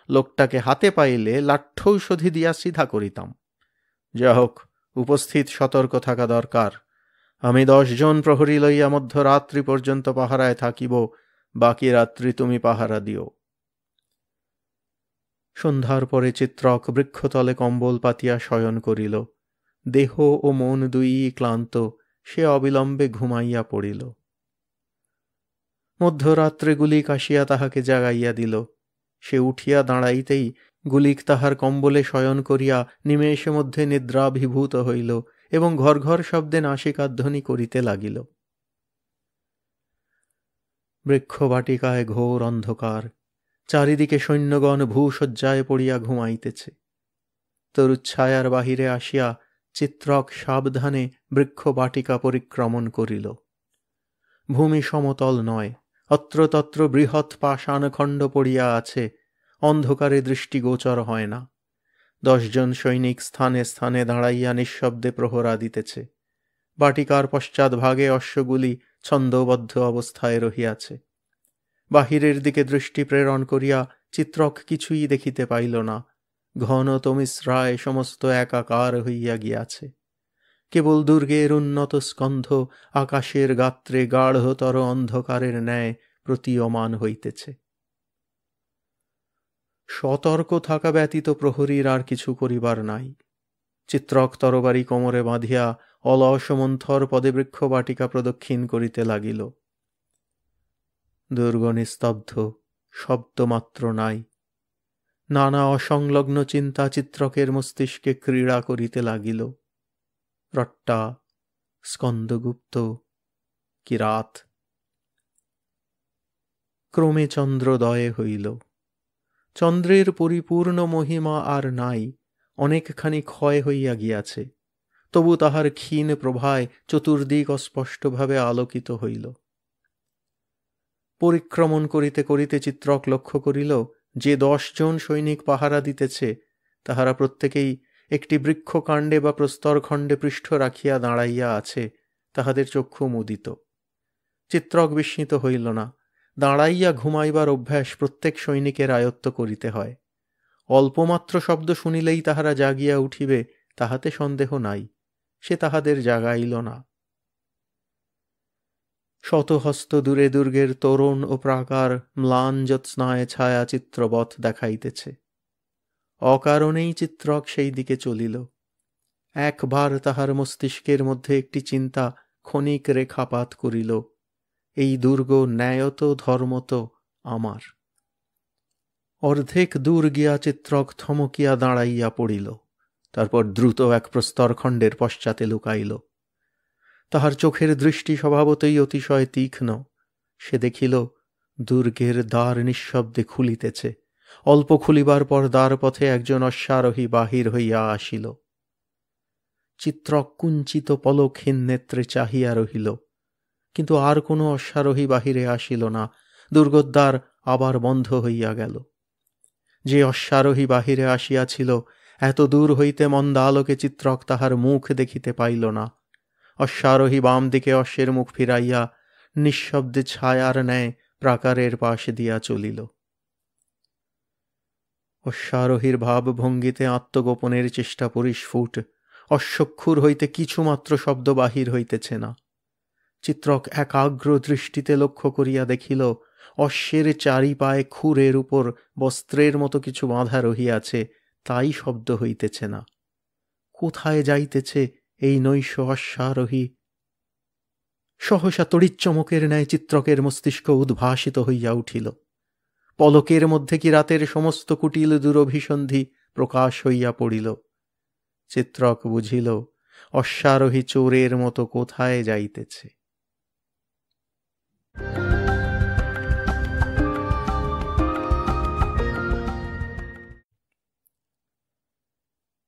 লোকটাকে হাতে পাইলে লাঠ্যৌষধি দিয়া সিধা করিতাম। যা হোক, উপস্থিত সতর্ক থাকা দরকার। আমি 10 জন প্রহরী লইয়া মধ্যরাত্রি পর্যন্ত পাহারায় থাকিব, বাকি রাত্রি তুমি পাহারা দিও। সন্ধ্যার পরে চিত্রক বৃক্ষতলে কম্বল পাতিয়া শয়ন করিল। দেহ ও মন দুইই ক্লান্ত, সে অবিলম্বে ঘুমাইয়া পড়িল। মধ্যরাত্রে গুলিক আসিয়া তাহাকে জাগাইয়া দিল। সে উঠিয়া দাঁড়াইতেই গুলিক তাহার কম্বলে শয়ন করিয়া নিমেষে মধ্যে নিদ্রাভিভূত হইল এবং ঘর ঘর শব্দে নাসিকাধ্বনি করিতে লাগিল। বৃক্ষবাটিকায় ঘোর অন্ধকার, চারিদিকে সৈন্যগণ ভূশয্যায় পড়িয়া ঘুমাইতেছে। তরুচ্ছায়ার বাহিরে আসিয়া চিত্রক সাবধানে বৃক্ষবাটিকা পরিক্রমণ করিল। ভূমি সমতল নয়, অত্রতত্র বৃহৎ পাষাণখণ্ড পড়িয়া আছে, অন্ধকারে দৃষ্টিগোচর হয় না। 10 জন সৈনিক স্থানে স্থানে দাঁড়াইয়া নিঃশব্দে প্রহরা দিতেছে। বাটিকার পশ্চাৎভাগে অশ্বগুলি ছন্দবদ্ধ অবস্থায় রহিয়াছে। বাহিরের দিকে দৃষ্টি প্রেরণ করিয়া চিত্রক কিছুই দেখিতে পাইল না। ঘন তমিশ্রায় সমস্ত একাকার হইয়া গিয়াছে। কেবল দুর্গের উন্নত স্কন্ধ আকাশের গাত্রে গাঢ়তর অন্ধকারের ন্যায় প্রতীয়মান হইতেছে। সতর্ক থাকা ব্যতীত প্রহরীর আর কিছু করিবার নাই। চিত্রক তরবারি কোমরে বাঁধিয়া অলস মন্থর পদে বৃক্ষবাটিকা প্রদক্ষিণ করিতে লাগিল। দুর্গ নিস্তব্ধ, শব্দমাত্র নাই। নানা অসংলগ্ন চিন্তা চিত্রকের মস্তিষ্কে ক্রীড়া করিতে লাগিল। রট্টা, স্কন্দগুপ্ত, কিরাত। ক্রমে চন্দ্রোদয় হইল। চন্দ্রের পরিপূর্ণ মহিমা আর নাই, অনেকখানি ক্ষয় হইয়া গিয়াছে। তবু তাহার ক্ষীণ প্রভায় চতুর্দিক অস্পষ্টভাবে আলোকিত হইল। পরিক্রমণ করিতে করিতে চিত্রক লক্ষ্য করিল যে 10 জন সৈনিক পাহারা দিতেছে, তাহারা প্রত্যেকেই একটি বৃক্ষকাণ্ডে বা প্রস্তরখণ্ডে পৃষ্ঠ রাখিয়া দাঁড়াইয়া আছে, তাহাদের চক্ষু মুদিত। চিত্রক বিস্মিত হইল না। দাঁড়াইয়া ঘুমাইবার অভ্যাস প্রত্যেক সৈনিকের আয়ত্ত করিতে হয়। অল্পমাত্র শব্দ শুনিলেই তাহারা জাগিয়া উঠিবে, তাহাতে সন্দেহ নাই। সে তাহাদের জাগাইল না। শতহস্ত দূরে দুর্গের তোরণ ও প্রাকার ম্লান জ্যোৎস্নায় ছায়াচিত্রবৎ দেখাইতেছে। অকারণেই চিত্রক সেই দিকে চলিল। একবার তাহার মস্তিষ্কের মধ্যে একটি চিন্তা ক্ষণিক রেখাপাত করিল, এই দুর্গ ন্যায়ত ধর্মত আমার। অর্ধেক দূর গিয়া চিত্রক থমকিয়া দাঁড়াইয়া পড়িল। তারপর দ্রুত এক প্রস্তরখণ্ডের পশ্চাতে লুকাইল। তাহার চোখের দৃষ্টি স্বভাবতই অতিশয় তীক্ষ্ণ। সে দেখিল দুর্গের দ্বার নিঃশব্দে খুলিতেছে। অল্প খুলিবার পর দ্বার পথে একজন অশ্বারোহী বাহির হইয়া আসিল। চিত্রক কুঞ্চিত পলকহীন নেত্রে চাহিয়া রহিল, কিন্তু আর কোনো অশ্বারোহী বাহিরে আসিল না। দুর্গদ্বার আবার বন্ধ হইয়া গেল। যে অশ্বারোহী বাহিরে আসিয়াছিল, এত দূর হইতে মন্দা আলোকে চিত্রক তাহার মুখ দেখিতে পাইল না। অশ্বারোহী বাম দিকে অশ্বের মুখ ফিরাইয়া নিঃশব্দে ছায়ার ন্যায় প্রাকারের পাশ দিয়া চলিল। অশ্বারোহীর ভাবভঙ্গিতে আত্মগোপনের চেষ্টা পরিস্ফুট। অশ্বক্ষুর হইতে কিছুমাত্র শব্দ বাহির হইতেছে না। চিত্রক একাগ্র দৃষ্টিতে লক্ষ্য করিয়া দেখিল অশ্বের চারি পায়ে খুরের উপর বস্ত্রের মতো কিছু বাঁধা রহিয়াছে, তাই শব্দ হইতেছে না। কোথায় যাইতেছে এই নৈশ অশ্বারোহী? সহসা তড়িৎচমকের ন্যায় চিত্রকের মস্তিষ্ক উদ্ভাসিত হইয়া উঠিল। পলকের মধ্যে কি রাতের সমস্ত কুটিল দুরভিসন্ধি প্রকাশ হইয়া পড়িল। চিত্রক বুঝিল অশ্বারোহী চোরের মতো কোথায় যাইতেছে।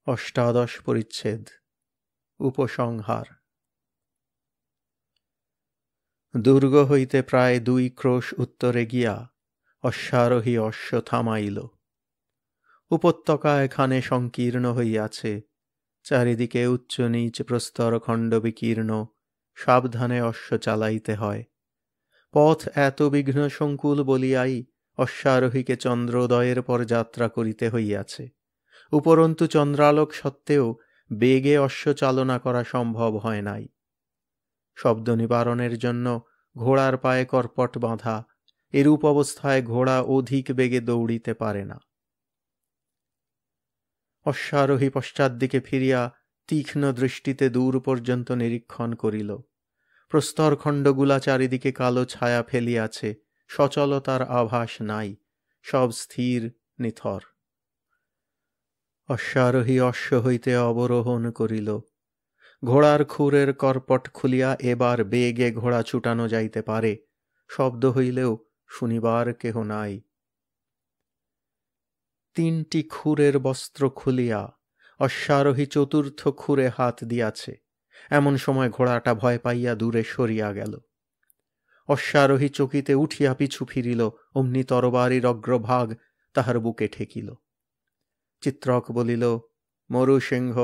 অষ্টাদশ পরিচ্ছেদ। উপসংহার। দুর্গ হইতে প্রায় 2 ক্রোশ উত্তরে গিয়া অশ্বারোহী অশ্ব থামাইল। উপত্যকা এখানে সংকীর্ণ হইয়াছে, চারিদিকে উচ্চ নীচ প্রস্তরখণ্ড বিকীর্ণ, সাবধানে অশ্ব চালাইতে হয়। পথ এত বিঘ্ন সংকুল বলিয়াই অশ্বারোহীকে চন্দ্রোদয়ের পর যাত্রা করিতে হইয়াছে। উপরন্তু চন্দ্রালোক সত্ত্বেও বেগে অশ্ব চালনা করা সম্ভব হয় নাই। শব্দ নিবারণের জন্য ঘোড়ার পায়ে কর্পট বাঁধা, এরূপ অবস্থায় ঘোড়া অধিক বেগে দৌড়িতে পারে না। অশ্বারোহী পশ্চাৎদিকে ফিরিয়া তীক্ষ্ণ দৃষ্টিতে দূর পর্যন্ত নিরীক্ষণ করিল। প্রস্তরখণ্ডগুলা চারিদিকে কালো ছায়া ফেলিয়াছে, সচলতার আভাস নাই, সব স্থির নিথর। অশ্বারোহী অশ্ব হইতে অবরোহণ করিল। ঘোড়ার খুরের কর্পট খুলিয়া এবার বেগে ঘোড়া ছুটানো যাইতে পারে, শব্দ হইলেও শুনিবার কেহ নাই। 3টি খুরের বস্ত্র খুলিয়া অশ্বারোহী চতুর্থ খুরে হাত দিয়াছে, এমন সময় ঘোড়াটা ভয় পাইয়া দূরে সরিয়া গেল। অশ্বারোহী চকিতে উঠিয়া পিছু ফিরিল, অমনি তরবারির অগ্রভাগ তাহার বুকে ঠেকিল। চিত্রক বলিল, মরুসিংহ,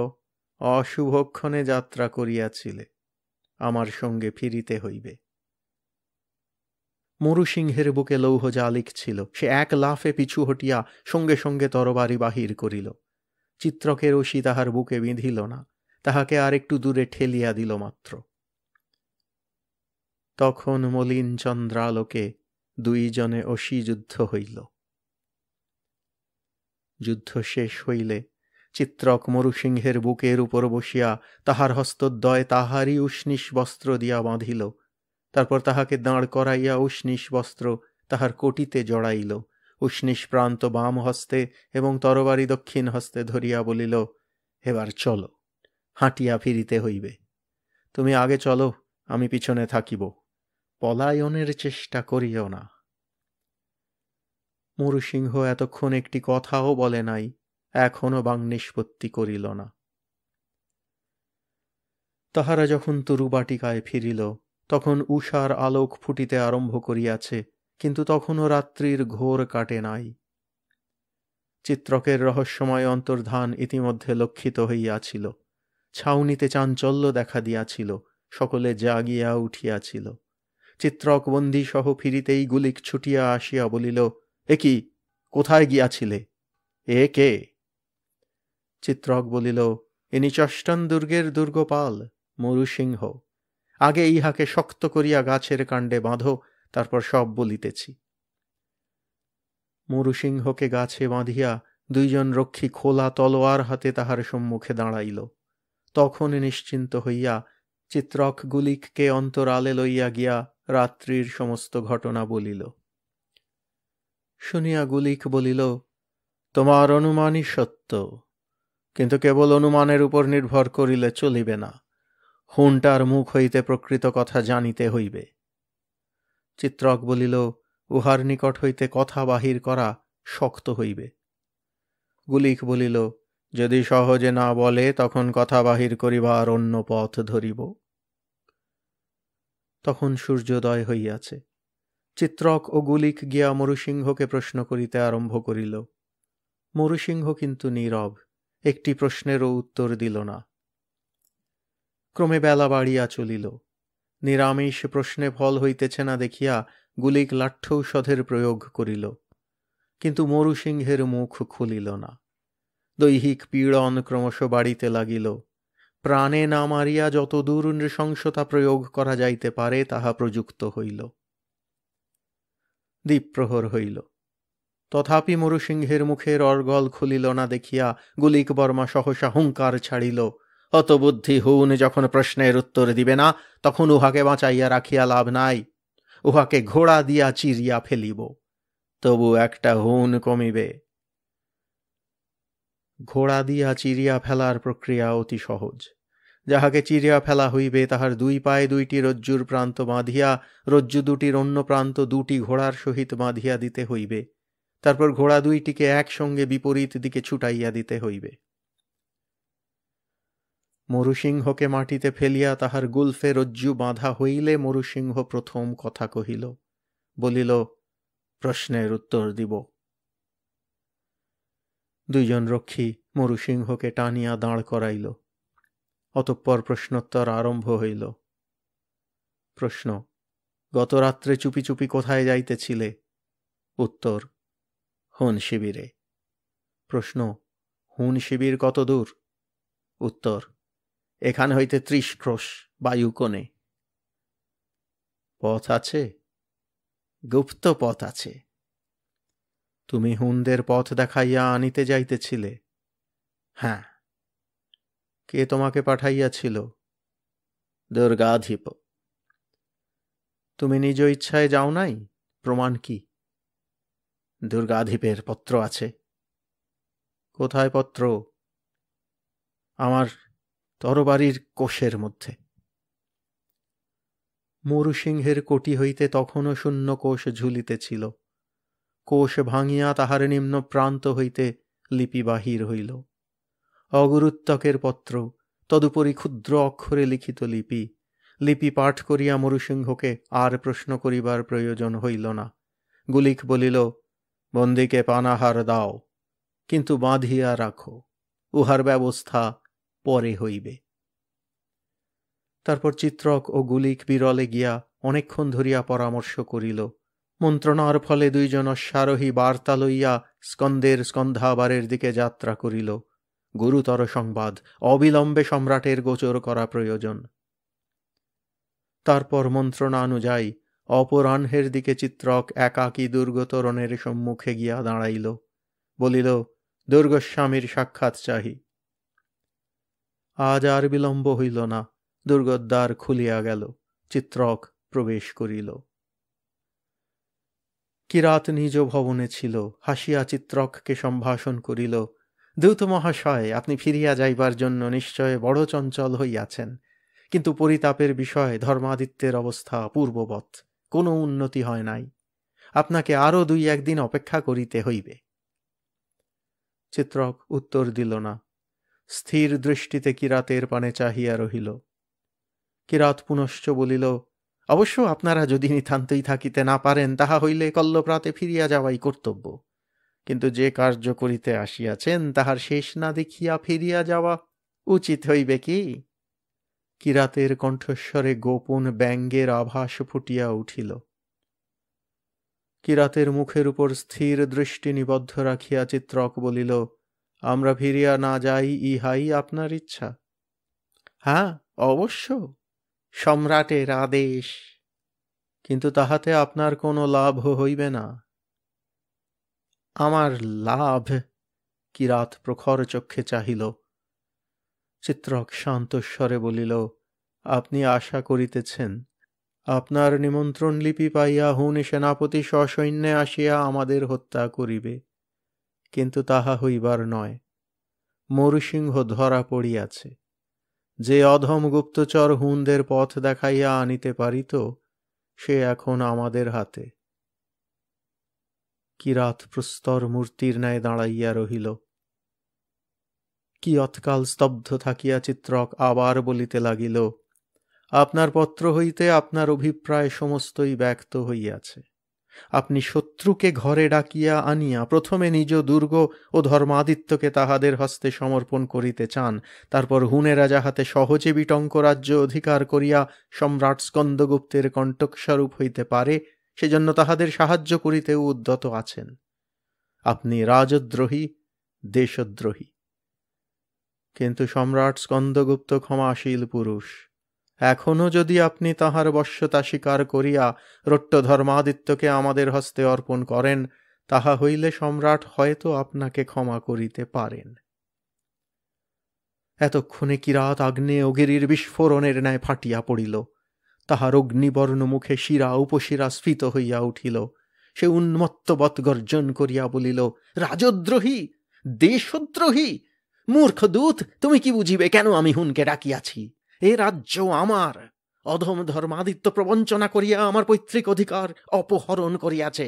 অশুভক্ষণে যাত্রা করিয়াছিলে, আমার সঙ্গে ফিরিতে হইবে। মরুসিংহের বুকে লৌহ জালিক ছিল, সে এক লাফে পিছু হটিয়া সঙ্গে সঙ্গে তরবারি বাহির করিল। চিত্রকের রশি তাহার বুকে বিঁধিল না, তাহাকে আর একটু দূরে ঠেলিয়া দিল মাত্র। তখন মলিন চন্দ্রালোকে 2 জনে অসিযুদ্ধ হইল। যুদ্ধ শেষ হইলে চিত্রক মরুসিংহের বুকের উপর বসিয়া তাহার হস্তদ্বয় তাহারই উষ্ণিস বস্ত্র দিয়া বাঁধিল। তারপর তাহাকে দাঁড় করাইয়া উষ্ণিস বস্ত্র তাহার কটিতে জড়াইল। উষ্ণিস প্রান্ত বাম হস্তে এবং তরবারি দক্ষিণ হস্তে ধরিয়া বলিল, এবার চলো, হাঁটিয়া ফিরিতে হইবে। তুমি আগে চলো, আমি পিছনে থাকিব, পলায়নের চেষ্টা করিও না। মরুসিংহ এতক্ষণ একটি কথাও বলে নাই, এখনো বাংনিষ্পত্তি করিল না। তাহারা যখন তরুবাটিকায় ফিরিল, তখন উষার আলোক ফুটিতে আরম্ভ করিয়াছে, কিন্তু তখনও রাত্রির ঘোর কাটে নাই। চিত্রকের রহস্যময় অন্তর্ধান ইতিমধ্যে লক্ষিত হইয়াছিল। ছাউনিতে চাঞ্চল্য দেখা দিয়াছিল, সকলে জাগিয়া উঠিয়াছিল। চিত্রক বন্দী সহ ফিরিতেই গুলিক ছুটিয়া আসিয়া বলিল, এ কি, কোথায় গিয়াছিলে? এ কে? চিত্রক বলিল, ইনি চষ্টন দুর্গের দুর্গপাল, মরুসিংহ। আগে ইহাকে শক্ত করিয়া গাছের কাণ্ডে বাঁধো, তারপর সব বলিতেছি। মরুসিংহকে গাছে বাঁধিয়া 2 জন রক্ষী খোলা তলোয়ার হাতে তাহার সম্মুখে দাঁড়াইল। তখন নিশ্চিন্ত হইয়া চিত্রক গুলিককে অন্তরালে লইয়া গিয়া রাত্রির সমস্ত ঘটনা বলিল। শুনিয়া গুলিক বলিল, তোমার অনুমানই সত্য, কিন্তু কেবল অনুমানের উপর নির্ভর করিলে চলিবে না, হুনটার মুখ হইতে প্রকৃত কথা জানিতে হইবে। চিত্রক বলিল, উহার নিকট হইতে কথা বাহির করা শক্ত হইবে। গুলিক বলিল, যদি সহজে না বলে তখন কথা বাহির করিবার অন্য পথ ধরিব। তখন সূর্যোদয় হইয়াছে। চিত্রক ও গুলিক গিয়া মরুসিংহকে প্রশ্ন করিতে আরম্ভ করিল। মরুসিংহ কিন্তু নীরব, একটি প্রশ্নেরও উত্তর দিল না। ক্রমে বেলা বাড়িয়া চলিল। নিরামিষ প্রশ্নে ফল হইতেছে না দেখিয়া গুলিক লাঠ্যৌষধের প্রয়োগ করিল, কিন্তু মরুসিংহের মুখ খুলিল না। দৈহিক পীড়ন ক্রমশ বাড়িতে লাগিল। প্রাণে না মারিয়া যতদূর নৃশংসতা প্রয়োগ করা যাইতে পারে তাহা প্রযুক্ত হইল। দ্বীপ্রহর হইল, তথাপি মরুসিংহের মুখের অর্গল খুলিল না দেখিয়া গুলিক বর্মা সহসা হুঙ্কার ছাড়িল, হতবুদ্ধি হুন যখন প্রশ্নের উত্তর দিবে না, তখন উহাকে বাঁচাইয়া রাখিয়া লাভ নাই, উহাকে ঘোড়া দিয়া চিরিয়া ফেলিব, তবু একটা হুন কমিবে। ঘোড়া দিয়া চিরিয়া ফেলার প্রক্রিয়া অতি সহজ। যাহাকে চিরিয়া ফেলা হইবে তাহার 2 পায়ে 2টি রজ্জুর প্রান্ত বাঁধিয়া রজ্জু 2টির অন্য প্রান্ত 2টি ঘোড়ার সহিত বাঁধিয়া দিতে হইবে। তারপর ঘোড়া 2টিকে একসঙ্গে বিপরীত দিকে ছুটাইয়া দিতে হইবে। মরুসিংহকে মাটিতে ফেলিয়া তাহার গুলফে রজ্জু বাঁধা হইলে মরুসিংহ প্রথম কথা কহিল, বলিল, প্রশ্নের উত্তর দিব। দুইজন রক্ষী মরুসিংহকে টানিয়া দাঁড় করাইল। অতঃপর প্রশ্নোত্তর আরম্ভ হইল। প্রশ্ন, গত রাত্রে চুপি চুপি কোথায় যাইতেছিলে? উত্তর, হুন শিবিরে। প্রশ্ন, হুন শিবির কত দূর? উত্তর, এখান হইতে 30 ক্রোশ বায়ুকোণে। পথ আছে? গুপ্ত পথ আছে। তুমি হুনদের পথ দেখাইয়া আনিতে যাইতেছিলে? হ্যাঁ। কে তোমাকে পাঠাইয়াছিল? দুর্গাধিপ। তুমি নিজ ইচ্ছায় যাও নাই? প্রমাণ কি? দুর্গাধিপের পত্র আছে। কোথায় পত্র? আমার তরবারির কোষের মধ্যে। মরুসিংহের কোটি হইতে তখনও শূন্য কোষ ঝুলিতেছিল। কোষ ভাঙিয়া তাহার নিম্ন প্রান্ত হইতে লিপি বাহির হইল। অগুরুত্তকের পত্র, তদুপরি ক্ষুদ্র অক্ষরে লিখিত লিপি। লিপি পাঠ করিয়া মরুসিংহকে আর প্রশ্ন করিবার প্রয়োজন হইল না। গুলিক বলিল, বন্দীকে পানাহার দাও, কিন্তু বাঁধিয়া রাখো, উহার ব্যবস্থা পরে হইবে। তারপর চিত্রক ও গুলিক বিরলে গিয়া অনেকক্ষণ ধরিয়া পরামর্শ করিল। মন্ত্রণার ফলে দুইজন অশ্বারোহী বার্তা লইয়া স্কন্দের স্কন্ধাবারের দিকে যাত্রা করিল। গুরুতর সংবাদ, অবিলম্বে সম্রাটের গোচর করা প্রয়োজন। তারপর মন্ত্রণানুযায়ী অপরাহ্নের দিকে চিত্রক একাকী দুর্গতরণের সম্মুখে গিয়া দাঁড়াইল। বলিল, দুর্গস্বামীর সাক্ষাৎ চাহি। আজ আর বিলম্ব হইল না। দুর্গদ্বার খুলিয়া গেল। চিত্রক প্রবেশ করিল। কিরাত নিজ ভবনে ছিল। হাসিয়া চিত্রককে সম্ভাষণ করিল, দূত মহাশয়, আপনি ফিরিয়া যাইবার জন্য নিশ্চয় বড় চঞ্চল হইয়াছেন, কিন্তু পরিতাপের বিষয় ধর্মাদিত্যের অবস্থা পূর্ববৎ, কোনো উন্নতি হয় নাই। আপনাকে আরও 2-1 দিন অপেক্ষা করিতে হইবে। চিত্রক উত্তর দিল না। স্থির দৃষ্টিতে কিরাতের পানে চাহিয়া রহিল। কিরাত পুনশ্চ বলিল, অবশ্য আপনারা যদি নিতান্তই থাকিতে না পারেন, তাহা হইলে কল্লপ্রাতে ফিরিয়া যাওয়াই কর্তব্য, কিন্তু যে কার্য করিতে আসিয়াছেন তাহার শেষ না দেখিয়া ফিরিয়া যাওয়া উচিত হইবে কি? কিরাতের কণ্ঠস্বরে গোপন ব্যঙ্গের আভাস ফুটিয়া উঠিল। কিরাতের মুখের উপর স্থির দৃষ্টি নিবদ্ধ রাখিয়া চিত্রক বলিল, আমরা ফিরিয়া না যাই, ইহাই আপনার ইচ্ছা? হ্যাঁ, অবশ্য, সম্রাটের আদেশ। কিন্তু তাহাতে আপনার কোনো লাভ হইবে না। আমার লাভ? কিরাত প্রখর চক্ষে চাহিল। চিত্রক শান্তস্বরে বলিল, আপনি আশা করিতেছেন আপনার নিমন্ত্রণ লিপি পাইয়া হুন সেনাপতি সসৈন্যে আসিয়া আমাদের হত্যা করিবে, কিন্তু তাহা হইবার নয়। মরুসিংহ ধরা পড়িয়াছে। যে অধম গুপ্তচর হুনদের পথ দেখাইয়া আনিতে পারিত, সে এখন আমাদের হাতে। কিরাত প্রস্তর মূর্তির ন্যায় দাঁড়াইয়া রহিল। কিয়ৎকাল স্তব্ধ থাকিয়া চিত্রক আবার বলিতে লাগিল, আপনার পত্র হইতে আপনার অভিপ্রায় সমস্তই ব্যক্ত হইয়াছে। আপনি শত্রুকে ঘরে ডাকিয়া আনিয়া প্রথমে নিজ দুর্গ ও ধর্মাদিত্যকে তাহাদের হস্তে সমর্পণ করিতে চান, তারপর হুনেরা যাহাতে সহজে বিটঙ্ক রাজ্য অধিকার করিয়া সম্রাট স্কন্দগুপ্তের কণ্টকস্বরূপ হইতে পারে, সেজন্য তাহাদের সাহায্য করিতেও উদ্যত আছেন। আপনি রাজদ্রোহী, দেশদ্রোহী। কিন্তু সম্রাট স্কন্দগুপ্ত ক্ষমাশীল পুরুষ। এখনও যদি আপনি তাহার বশ্যতা স্বীকার করিয়া রট্ট ধর্মাদিত্যকে আমাদের হস্তে অর্পণ করেন, তাহা হইলে সম্রাট হয়তো আপনাকে ক্ষমা করিতে পারেন। এতক্ষণে কিরাত আগ্নেয়গিরির বিস্ফোরণের ন্যায় ফাটিয়া পড়িল। তাহার অগ্নিবর্ণ মুখে শিরা উপশিরা স্ফীত হইয়া উঠিল। সে উন্মত্তবৎ গর্জন করিয়া বলিল, রাজদ্রোহী, দেশদ্রোহী, মূর্খ দূত, তুমি কি বুঝিবে কেন আমি হুনকে ডাকিয়াছি? এ রাজ্য আমার। অধম ধর্মাদিত্য প্রবঞ্চনা করিয়া আমার পৈতৃক অধিকার অপহরণ করিয়াছে।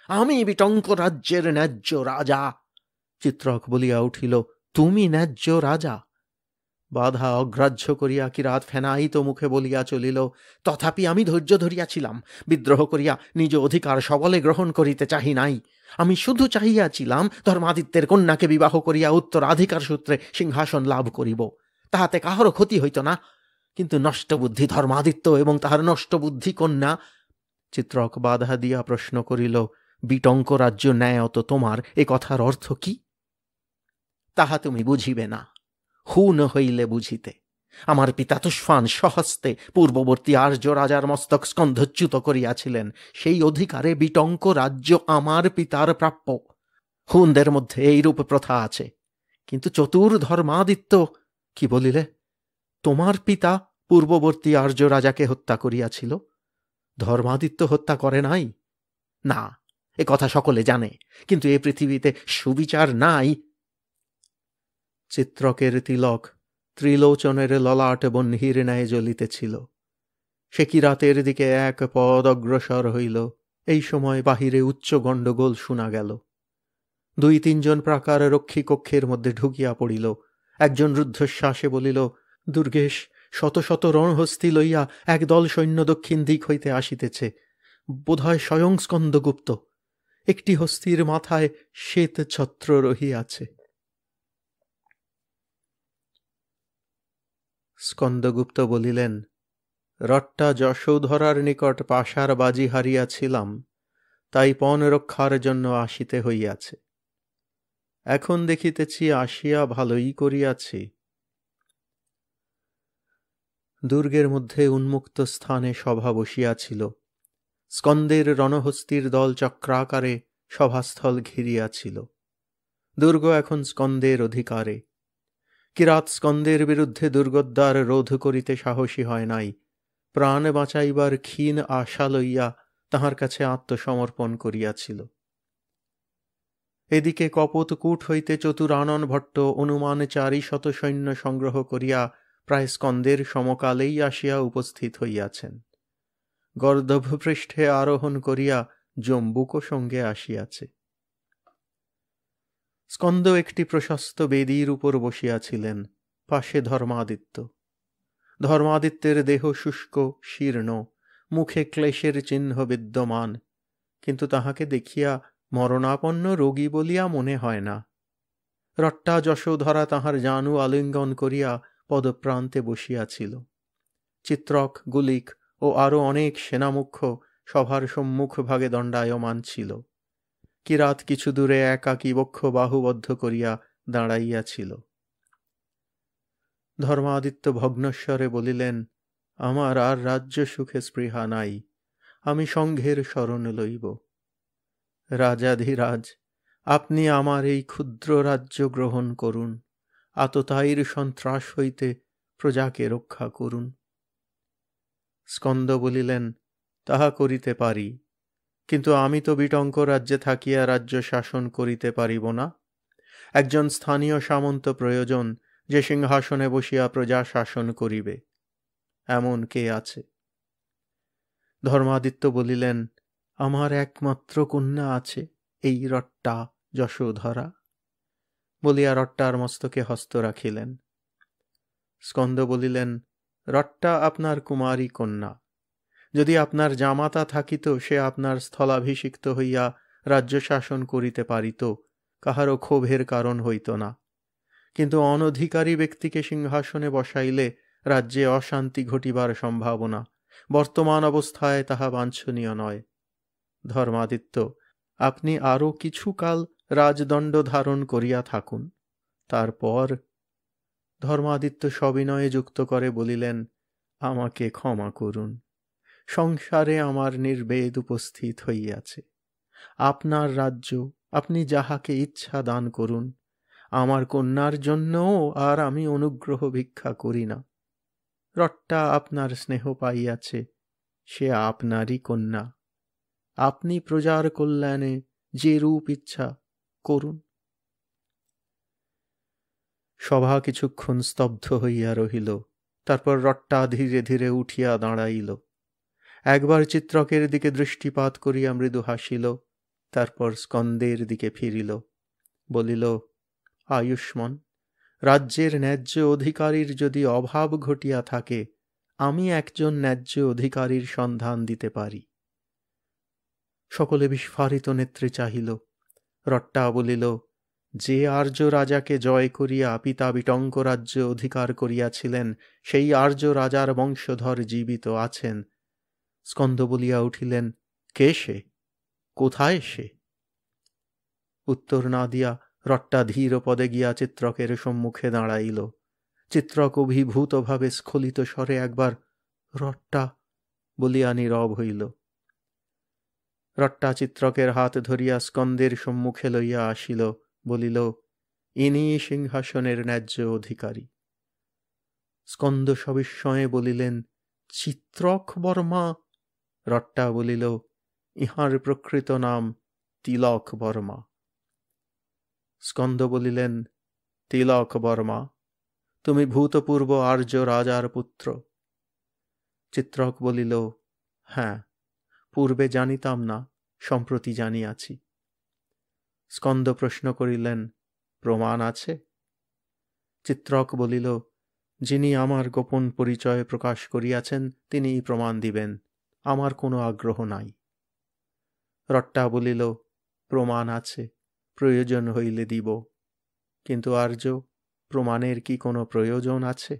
আমি বিটঙ্ক রাজ্যের ন্যায্য রাজা। চিত্রক বলিয়া উঠিল, তুমি ন্যায্য রাজা? বাধা অগ্রাহ্য করিয়া কিরাত ফেনায়িত মুখে বলিয়া চলিল, তথাপি আমি ধৈর্য ধরিয়াছিলাম, বিদ্রোহ করিয়া নিজ অধিকার সবলে গ্রহণ করিতে চাহি নাই। আমি শুধু চাহিয়াছিলাম ধর্মাদিত্যের কন্যাকে বিবাহ করিয়া উত্তরাধিকার সূত্রে সিংহাসন লাভ করিব, তাহাতে কাহারও ক্ষতি হইত না। কিন্তু নষ্টবুদ্ধি ধর্মাদিত্য এবং তাহার নষ্টবুদ্ধি কন্যা। চিত্রক বাধা দিয়া প্রশ্ন করিল, বিটঙ্ক রাজ্য ন্যায়ত তোমার এ কথার অর্থ কি? তাহা তুমি বুঝিবে না, হুন হইলে বুঝিতে। আমার পিতা তুষ্ফান স্বহস্তে পূর্ববর্তী আর্য রাজার মস্তক স্কন্ধচ্যুত করিয়াছিলেন, সেই অধিকারে বিটঙ্ক রাজ্য আমার পিতার প্রাপ্য। হুনদের মধ্যে এইরূপ প্রথা আছে। কিন্তু চতুর ধর্মাদিত্য কি বলিলে? তোমার পিতা পূর্ববর্তী আর্য রাজাকে হত্যা করিয়াছিল, ধর্মাদিত্য হত্যা করে নাই। না, এ কথা সকলে জানে, কিন্তু এ পৃথিবীতে সুবিচার নাই। চিত্রকের তিলক ত্রিলোচনের ললাট বহ্নির ন্যায় জ্বলিতেছিল। সে কিরাতের দিকে এক পদ অগ্রসর হইল। এই সময় বাহিরে উচ্চ গণ্ডগোল শোনা গেল। 2-3 জন প্রাকার রক্ষী কক্ষের মধ্যে ঢুকিয়া পড়িল। একজন রুদ্ধশ্বাসে বলিল, দুর্গেশ, শত শত রণহস্তি লইয়া একদল সৈন্য দক্ষিণ দিক হইতে আসিতেছে, বোধহয় স্বয়ং স্কন্দগুপ্ত। একটি হস্তির মাথায় শ্বেত ছত্র রহিয়াছে। স্কন্দগুপ্ত বলিলেন, রট্টা যশোধরার নিকট পাশার বাজি হারিয়াছিলাম, তাই পণ রক্ষার জন্য আসিতে হইয়াছে। এখন দেখিতেছি আসিয়া ভালোই করিয়াছি। দুর্গের মধ্যে উন্মুক্ত স্থানে সভা বসিয়াছিল। স্কন্দের রণহস্তির দল চক্রাকারে সভাস্থল ঘিরিয়াছিল। দুর্গ এখন স্কন্দের অধিকারে। কিরাত স্কন্দের বিরুদ্ধে দুর্গদ্বার রোধ করিতে সাহসী হয় নাই। প্রাণ বাঁচাইবার ক্ষীণ আশা লইয়া তাহার কাছে আত্মসমর্পণ করিয়াছিল। এদিকে কপোতকূট হইতে চতুরানন ভট্ট অনুমান 400 সৈন্য সংগ্রহ করিয়া প্রায় স্কন্দের সমকালেই আসিয়া উপস্থিত হইয়াছেন। গর্দভ পৃষ্ঠে আরোহণ করিয়া জম্বুকও সঙ্গে আসিয়াছে। স্কন্দ একটি প্রশস্ত বেদীর উপর বসিয়াছিলেন, পাশে ধর্মাদিত্য। ধর্মাদিত্যের দেহ শুষ্ক শীর্ণ, মুখে ক্লেশের চিহ্ন বিদ্যমান, কিন্তু তাহাকে দেখিয়া মরণাপন্ন রোগী বলিয়া মনে হয় না। রট্টা যশোধরা তাহার জানু আলিঙ্গন করিয়া পদপ্রান্তে বসিয়াছিল। চিত্রক, গুলিক ও আরও অনেক সেনামুখ্য সভার সম্মুখভাগে দণ্ডায়মান ছিল। কিরাত কিছু দূরে একাকী বক্ষ বাহুবদ্ধ করিয়া দাঁড়াইয়াছিল। ধর্মাদিত্য ভগ্নস্বরে বলিলেন, আমার আর রাজ্য সুখে স্পৃহা নাই, আমি সংঘের শরণ লইব। রাজাধিরাজ, আপনি আমার এই ক্ষুদ্র রাজ্য গ্রহণ করুন, আততায়ীর সন্ত্রাস হইতে প্রজাকে রক্ষা করুন। স্কন্দ বলিলেন, তাহা করিতে পারি, কিন্তু আমি তো বিটঙ্ক রাজ্যে থাকিয়া রাজ্য শাসন করিতে পারিব না। একজন স্থানীয় সামন্ত প্রয়োজন, যে সিংহাসনে বসিয়া প্রজা শাসন করিবে। এমন কে আছে? ধর্মাদিত্য বলিলেন, আমার একমাত্র কন্যা আছে, এই রট্টা যশোধরা। বলিয়া রট্টার মস্তকে হস্ত রাখিলেন। স্কন্দ বলিলেন, রট্টা আপনার কুমারী কন্যা। যদি আপনার জামাতা থাকিত, সে আপনার স্থলাভিষিক্ত হইয়া রাজ্য শাসন করিতে পারিত, কাহারও ক্ষোভের কারণ হইত না। কিন্তু অনধিকারী ব্যক্তিকে সিংহাসনে বসাইলে রাজ্যে অশান্তি ঘটিবার সম্ভাবনা। বর্তমান অবস্থায় তাহা বাঞ্ছনীয় নয়। ধর্মাদিত্য, আপনি আরও কিছুকাল রাজদণ্ড ধারণ করিয়া থাকুন, তারপর। ধর্মাদিত্য সবিনয়ে যুক্ত করে বলিলেন, আমাকে ক্ষমা করুন, সংসারে আমার নির্বেদ উপস্থিত হইয়াছে। আপনার রাজ্য আপনি যাহাকে ইচ্ছা দান করুন, আমার কন্যার জন্যও আর আমি অনুগ্রহ ভিক্ষা করি না। রট্টা আপনার স্নেহ পাইয়াছে, সে আপনারই কন্যা। আপনি প্রজার কল্যাণে যে রূপ ইচ্ছা করুন। সভা কিছুক্ষণ স্তব্ধ হইয়া রহিল। তারপর রট্টা ধীরে ধীরে উঠিয়া দাঁড়াইল। একবার চিত্রকের দিকে দৃষ্টিপাত করিয়া মৃদু হাসিল, তারপর স্কন্দের দিকে ফিরিল। বলিল, আয়ুষ্মান, রাজ্যের ন্যায্য অধিকারীর যদি অভাব ঘটিয়া থাকে, আমি একজন ন্যায্য অধিকারীর সন্ধান দিতে পারি। সকলে বিস্ফারিত নেত্রে চাহিল। রট্টা বলিল, যে আর্য রাজাকে জয় করিয়া পিতা বিটঙ্ক রাজ্য অধিকার করিয়াছিলেন, সেই আর্য রাজার বংশধর জীবিত আছেন। স্কন্দ বলিয়া উঠিলেন, কে সে? কোথায় সে? উত্তর না দিয়া রট্টা ধীর পদে গিয়া চিত্রকের সম্মুখে দাঁড়াইল। চিত্রক অভিভূতভাবে স্খলিত স্বরে একবার রট্টা বলিয়া নীরব হইল। রট্টা চিত্রকের হাত ধরিয়া স্কন্দের সম্মুখে লইয়া আসিল, বলিল, ইনি সিংহাসনের ন্যায্য অধিকারী। স্কন্দ সবিস্ময়ে বলিলেন, চিত্রক বর্মা? রট্টা বলিল, ইহার প্রকৃত নাম তিলক বর্মা। স্কন্দ বলিলেন, তিলক বর্মা, তুমি ভূতপূর্ব আর্য রাজার পুত্র? চিত্রক বলিল, হ্যাঁ, পূর্বে জানিতাম না, সম্প্রতি জানিয়াছি। স্কন্দ প্রশ্ন করিলেন, প্রমাণ আছে? চিত্রক বলিল, যিনি আমার গোপন পরিচয় প্রকাশ করিয়াছেন তিনিই প্রমাণ দিবেন, আমার কোনো আগ্রহ নাই। রট্টা বলিল, প্রমাণ আছে, প্রয়োজন হইলে দিব। কিন্তু আর্য, প্রমাণের কি কোনো প্রয়োজন আছে?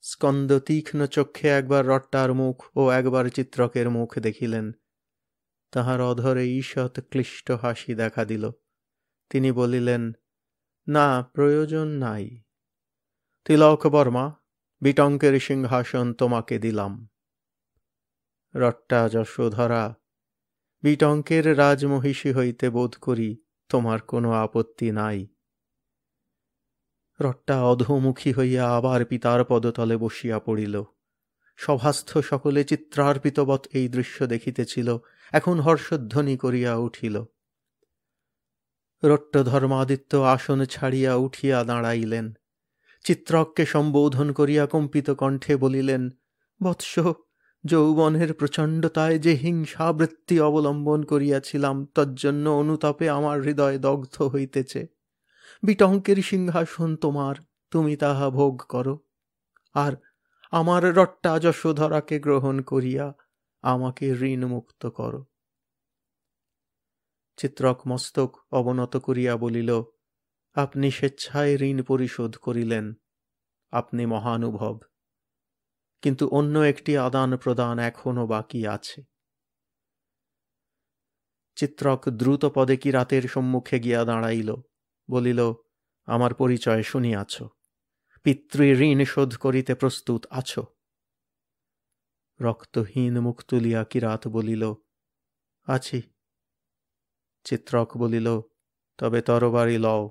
স্কন্দ তীক্ষ্ণ চক্ষে একবার রট্টার মুখ ও একবার চিত্রকের মুখ দেখিলেন। তাহার অধরে ঈষৎ ক্লিষ্ট হাসি দেখা দিল। তিনি বলিলেন, না, প্রয়োজন নাই। তিলক বর্মা, বিটঙ্কের সিংহাসন তোমাকে দিলাম। রট্টা যশোধরা, বিটঙ্কের রাজমহিষী হইতে বোধ করি তোমার কোনো আপত্তি নাই। রট্টা অধোমুখী হইয়া আবার পিতার পদতলে বসিয়া পড়িল। সভাস্থ সকলে চিত্রার্পিতবৎ এই দৃশ্য দেখিতেছিল, এখন হর্ষধ্বনি করিয়া উঠিল। রট্টধর্মাদিত্য আসন ছাড়িয়া উঠিয়া দাঁড়াইলেন। চিত্রককে সম্বোধন করিয়া কম্পিত কণ্ঠে বলিলেন, বৎস, যৌবনের প্রচণ্ডতায় যে হিংসাবৃত্তি অবলম্বন করিয়াছিলাম, তজ্জন্য অনুতাপে আমার হৃদয় দগ্ধ হইতেছে। বিটঙ্কের সিংহাসন তোমার, তুমি তাহা ভোগ করো, আর আমার রট্টা যশোধরাকে গ্রহণ করিয়া আমাকে ঋণমুক্ত করো। চিত্রক মস্তক অবনত করিয়া বলিল, আপনি স্বেচ্ছায় ঋণ পরিশোধ করিলেন, আপনি মহানুভব, কিন্তু অন্য একটি আদান প্রদান এখনো বাকি আছে। চিত্রক দ্রুত পদে কিরাতের সম্মুখে গিয়া দাঁড়াইল, বলিল, আমার পরিচয় শুনিয়াছ, পিতৃ ঋণ শোধ করিতে প্রস্তুত আছ? রক্তহীন মুখ তুলিয়া কিরাত বলিল, আছি। চিত্রক বলিল, তবে তরবারি লও,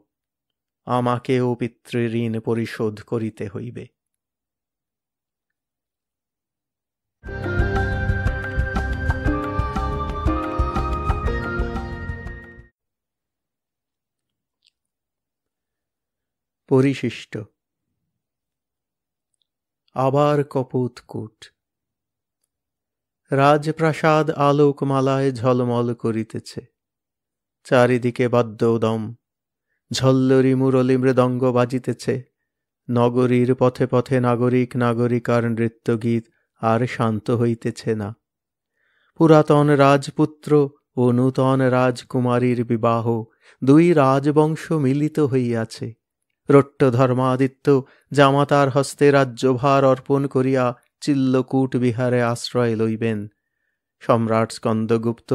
আমাকেও পিতৃ ঋণ পরিশোধ করিতে হইবে। পরিশিষ্ট। আবার কপোতকূট। রাজপ্রাসাদ আলোকমালায় ঝলমল করিতেছে, চারিদিকে বাদ্যদম, ঝল্লরি মুরলি মৃদঙ্গ বাজিতেছে। নগরীর পথে পথে নাগরিক নাগরিকার নৃত্যগীত আর শান্ত হইতেছে না। পুরাতন রাজপুত্র ও নূতন রাজকুমারীর বিবাহ, দুই রাজবংশ মিলিত হইয়াছে। রট্টধর্মাদিত্য জামাতার হস্তে রাজ্যভার অর্পণ করিয়া চিল্লকূট বিহারে আশ্রয় লইবেন। সম্রাট স্কন্দগুপ্ত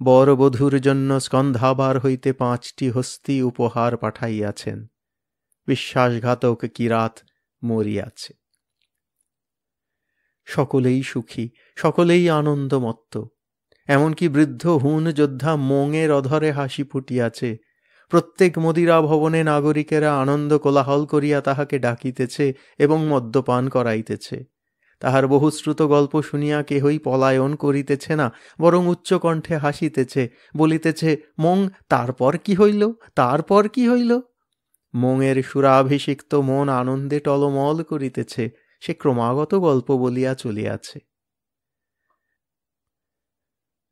বরবধূর জন্য স্কন্ধাবার হইতে 5টি হস্তি উপহার পাঠাইয়াছেন। বিশ্বাসঘাতক কিরাত মরিয়াছে। সকলেই সুখী, সকলেই আনন্দমত্ত। এমনকি বৃদ্ধ হুন যোদ্ধা মোঙের অধরে হাসি ফুটিয়াছে। প্রত্যেক মদিরা ভবনে নাগরিকেরা আনন্দ কোলাহল করিয়া তাহাকে ডাকিতেছে এবং মদ্যপান করাইতেছে। তাহার বহুশ্রুত গল্প শুনিয়া কেহই পলায়ন করিতেছে না, বরং উচ্চকণ্ঠে হাসিতেছে, বলিতেছে, মোং, তারপর কি হইল, তারপর কি হইল? মোঙের সুরাভিষিক্ত মন আনন্দে টলমল করিতেছে, সে ক্রমাগত গল্প বলিয়া চলিয়াছে।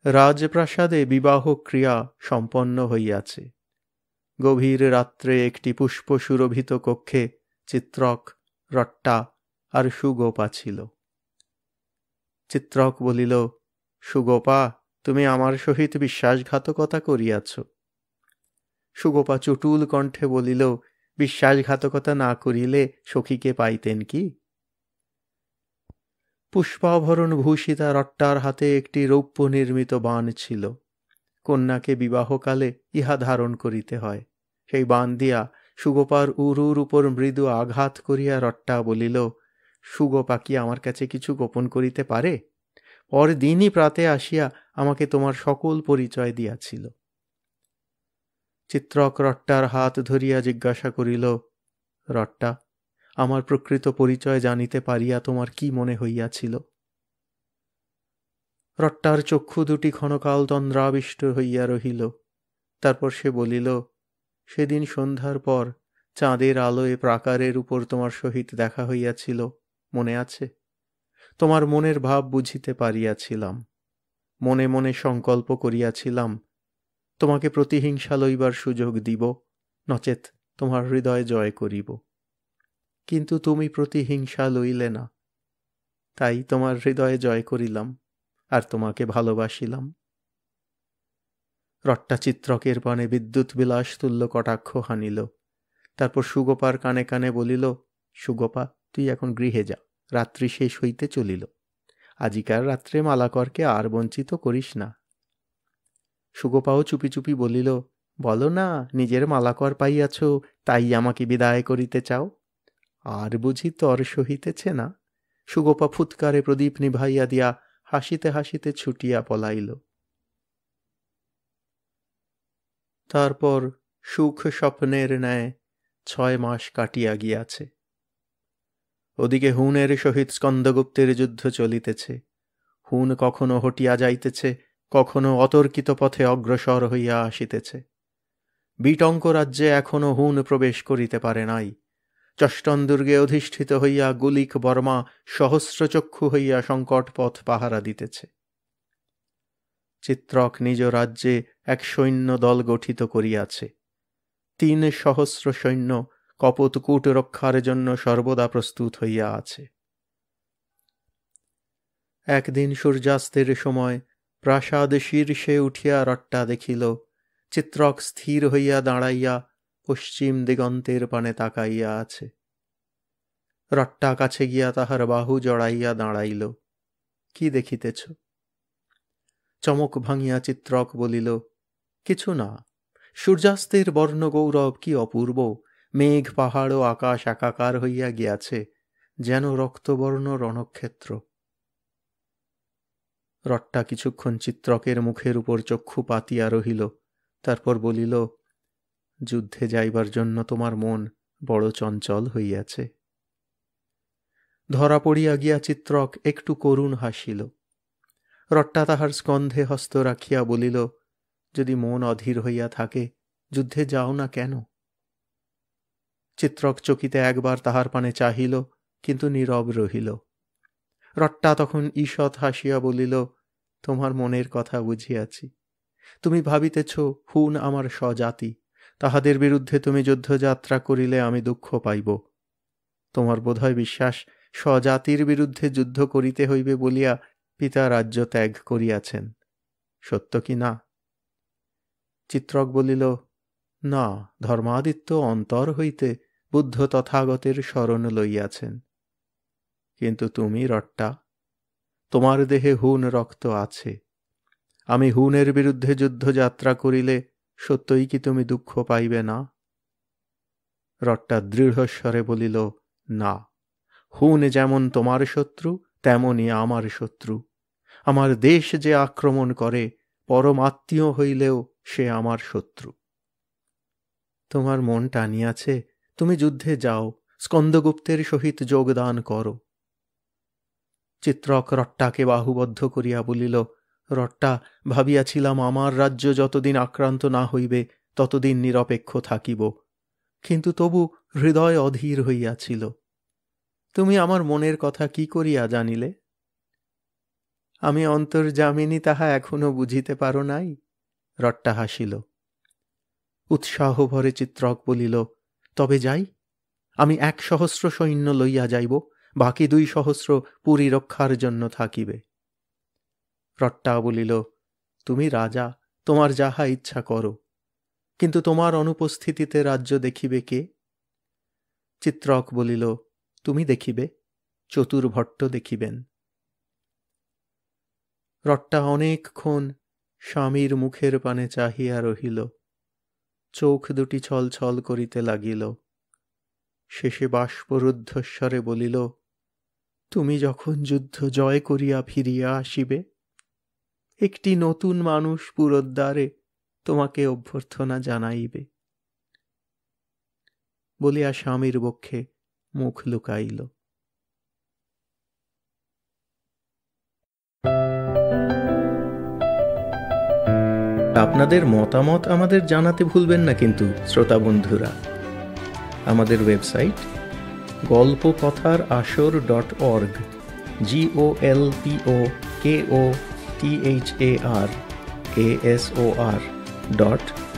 রাজপ্রাসাদে বিবাহ ক্রিয়া সম্পন্ন হইয়াছে। গভীর রাত্রে একটি পুষ্পসুরভিত কক্ষে চিত্রক, রট্টা আর সুগোপা ছিল। চিত্রক বলিল, সুগোপা, তুমি আমার সহিত বিশ্বাসঘাতকতা করিয়াছ। সুগোপা চটুল কণ্ঠে বলিল, বিশ্বাসঘাতকতা না করিলে সখীকে পাইতেন কি? পুষ্পাভরণ ভূষিতা রট্টার হাতে একটি রৌপ্য নির্মিত বাণ ছিল। কন্যাকে বিবাহকালে ইহা ধারণ করিতে হয়। সেই বাণ দিয়া সুগোপার উরুর উপর মৃদু আঘাত করিয়া রট্টা বলিল, সুগোপা কি আমার কাছে কিছু গোপন করিতে পারে? পরদিনই প্রাতে আসিয়া আমাকে তোমার সকল পরিচয় দিয়াছিল। চিত্রক রট্টার হাত ধরিয়া জিজ্ঞাসা করিল, রট্টা, আমার প্রকৃত পরিচয় জানিতে পারিয়া তোমার কি মনে হইয়াছিল? রট্টার চক্ষু দুটি ক্ষণকাল তন্দ্রাবিষ্ট হইয়া রহিল। তারপর সে বলিল, সেদিন সন্ধ্যার পর চাঁদের আলোয় প্রাকারের উপর তোমার সহিত দেখা হইয়াছিল, মনে আছে? তোমার মনের ভাব বুঝিতে পারিয়াছিলাম। মনে মনে সংকল্প করিয়াছিলাম, তোমাকে প্রতিহিংসা লইবার সুযোগ দিব, নচেত তোমার হৃদয় জয় করিব। কিন্তু তুমি প্রতিহিংসা লইলে না, তাই তোমার হৃদয়ে জয় করিলাম আর তোমাকে ভালোবাসিলাম। রট্টা চিত্রকের পানে বিদ্যুৎ বিলাস তুল্য কটাক্ষ হানিল। তারপর সুগোপার কানে কানে বলিল, সুগোপা, তুই এখন গৃহে যা, রাত্রি শেষ হইতে চলিল। আজিকার রাত্রে মালাকরকে আর বঞ্চিত করিস না। সুগোপাও চুপি চুপি বলিল, বলো না, নিজের মালাকর পাইয়াছ, তাই আমাকে বিদায় করিতে চাও? আর বুঝি তর সহিতেছে না? সুগোপা ফুৎকারে প্রদীপ নিভাইয়া দিয়া হাসিতে হাসিতে ছুটিয়া পলাইল। তারপর সুখ স্বপ্নের ন্যায় 6 মাস কাটিয়া গিয়াছে। ওদিকে হুনের সহিত স্কন্দগুপ্তের যুদ্ধ চলিতেছে। হুন কখনো হটিয়া যাইতেছে, কখনো অতর্কিত পথে অগ্রসর হইয়া আসিতেছে। বিটঙ্ক রাজ্যে এখনো হুন প্রবেশ করিতে পারে নাই। চষ্টন দুর্গে অধিষ্ঠিত হইয়া গুলিক বর্মা সহস্রচক্ষু হইয়া সংকট পথ পাহারা দিতেছে। চিত্রক নিজ রাজ্যে এক সৈন্য দল গঠিত করিয়াছে। 3,000 সৈন্য কপোতকূট রক্ষার জন্য সর্বদা প্রস্তুত হইয়া আছে। একদিন সূর্যাস্তের সময় প্রাসাদ শীর্ষে উঠিয়া রট্টা দেখিল, চিত্রক স্থির হইয়া দাঁড়াইয়া পশ্চিম দিগন্তের পানে তাকাইয়া আছে। রট্টা কাছে গিয়া তাহার বাহু জড়াইয়া দাঁড়াইল। কি দেখিতেছ? চমক ভাঙিয়া চিত্রক বলিল, কিছু না। সূর্যাস্তের বর্ণগৌরব কি অপূর্ব! মেঘ পাহাড় ও আকাশ একাকার হইয়া গিয়াছে, যেন রক্তবর্ণ রণক্ষেত্র। রট্টা কিছুক্ষণ চিত্রকের মুখের উপর চক্ষু পাতিয়া রহিল। তারপর বলিল, যুদ্ধে যাইবার জন্য তোমার মন বড় চঞ্চল হইয়াছে। ধরা পড়িয়া গিয়া চিত্রক একটু করুণ হাসিল। রট্টা তাহার স্কন্ধে হস্ত রাখিয়া বলিল, যদি মন অধীর হইয়া থাকে, যুদ্ধে যাও না কেন? চিত্রক চকিতে একবার তাহার পানে চাহিল, কিন্তু নীরব রহিল। রট্টা তখন ঈষৎ হাসিয়া বলিল, তোমার মনের কথা বুঝিয়াছি। তুমি ভাবিতেছ হুন আমার স্বজাতি, তাহাদের বিরুদ্ধে তুমি যুদ্ধযাত্রা করিলে আমি দুঃখ পাইব। তোমার বোধহয় বিশ্বাস, স্বজাতির বিরুদ্ধে যুদ্ধ করিতে হইবে বলিয়া পিতা রাজ্য ত্যাগ করিয়াছেন। সত্য কি না? চিত্রক বলিল, না, ধর্মাদিত্য অন্তর হইতে বুদ্ধ তথাগতের শরণ লইয়াছেন। কিন্তু তুমি রট্টা, তোমার দেহে হুন রক্ত আছে। আমি হুনের বিরুদ্ধে যুদ্ধযাত্রা করিলে সত্যই কি তুমি দুঃখ পাইবে না? রট্টা দৃঢ়স্বরে বলিল, না, হুন যেমন তোমার শত্রু, তেমনি আমার শত্রু। আমার দেশ যে আক্রমণ করে, পরম আত্মীয় হইলেও সে আমার শত্রু। তোমার মন টানিয়াছে, তুমি যুদ্ধে যাও, স্কন্দগুপ্তের সহিত যোগদান করো। চিত্রক রট্টাকে বাহুবদ্ধ করিয়া বলিল, রট্টা, ভাবিয়াছিলাম আমার রাজ্য যতদিন আক্রান্ত না হইবে ততদিন নিরপেক্ষ থাকিব, কিন্তু তবু হৃদয় অধীর হইয়াছিল। তুমি আমার মনের কথা কি করিয়া জানিলে? আমি অন্তর্যামিনী তাহা এখনো বুঝিতে পারো নাই? রট্টা হাসিল। উৎসাহ ভরে চিত্রক বলিল, তবে যাই? আমি 1,000 সৈন্য লইয়া যাইব, বাকি 200 পুরী রক্ষার জন্য থাকিবে। রট্টা বলিল, তুমি রাজা, তোমার যাহা ইচ্ছা করো, কিন্তু তোমার অনুপস্থিতিতে রাজ্য দেখিবে কে? চিত্রক বলিল, তুমি দেখিবে, চতুর্ভট্ট দেখিবেন। রট্টা অনেকক্ষণ স্বামীর মুখের পানে চাহিয়া রহিল, চোখ দুটি ছল ছল করিতে লাগিল। শেষে বাষ্পরুদ্ধস্বরে বলিল, তুমি যখন যুদ্ধ জয় করিয়া ফিরিয়া আসিবে, একটি নতুন মানুষ পুরদ্বারে তোমাকে অভ্যর্থনা জানাইবে। বলিয়া স্বামীর বক্ষে মুখ লুকাইল। আপনাদের মতামত আমাদের জানাতে ভুলবেন না কিন্তু শ্রোতা বন্ধুরা। আমাদের ওয়েবসাইট golpokothar.org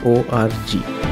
golpokothar.org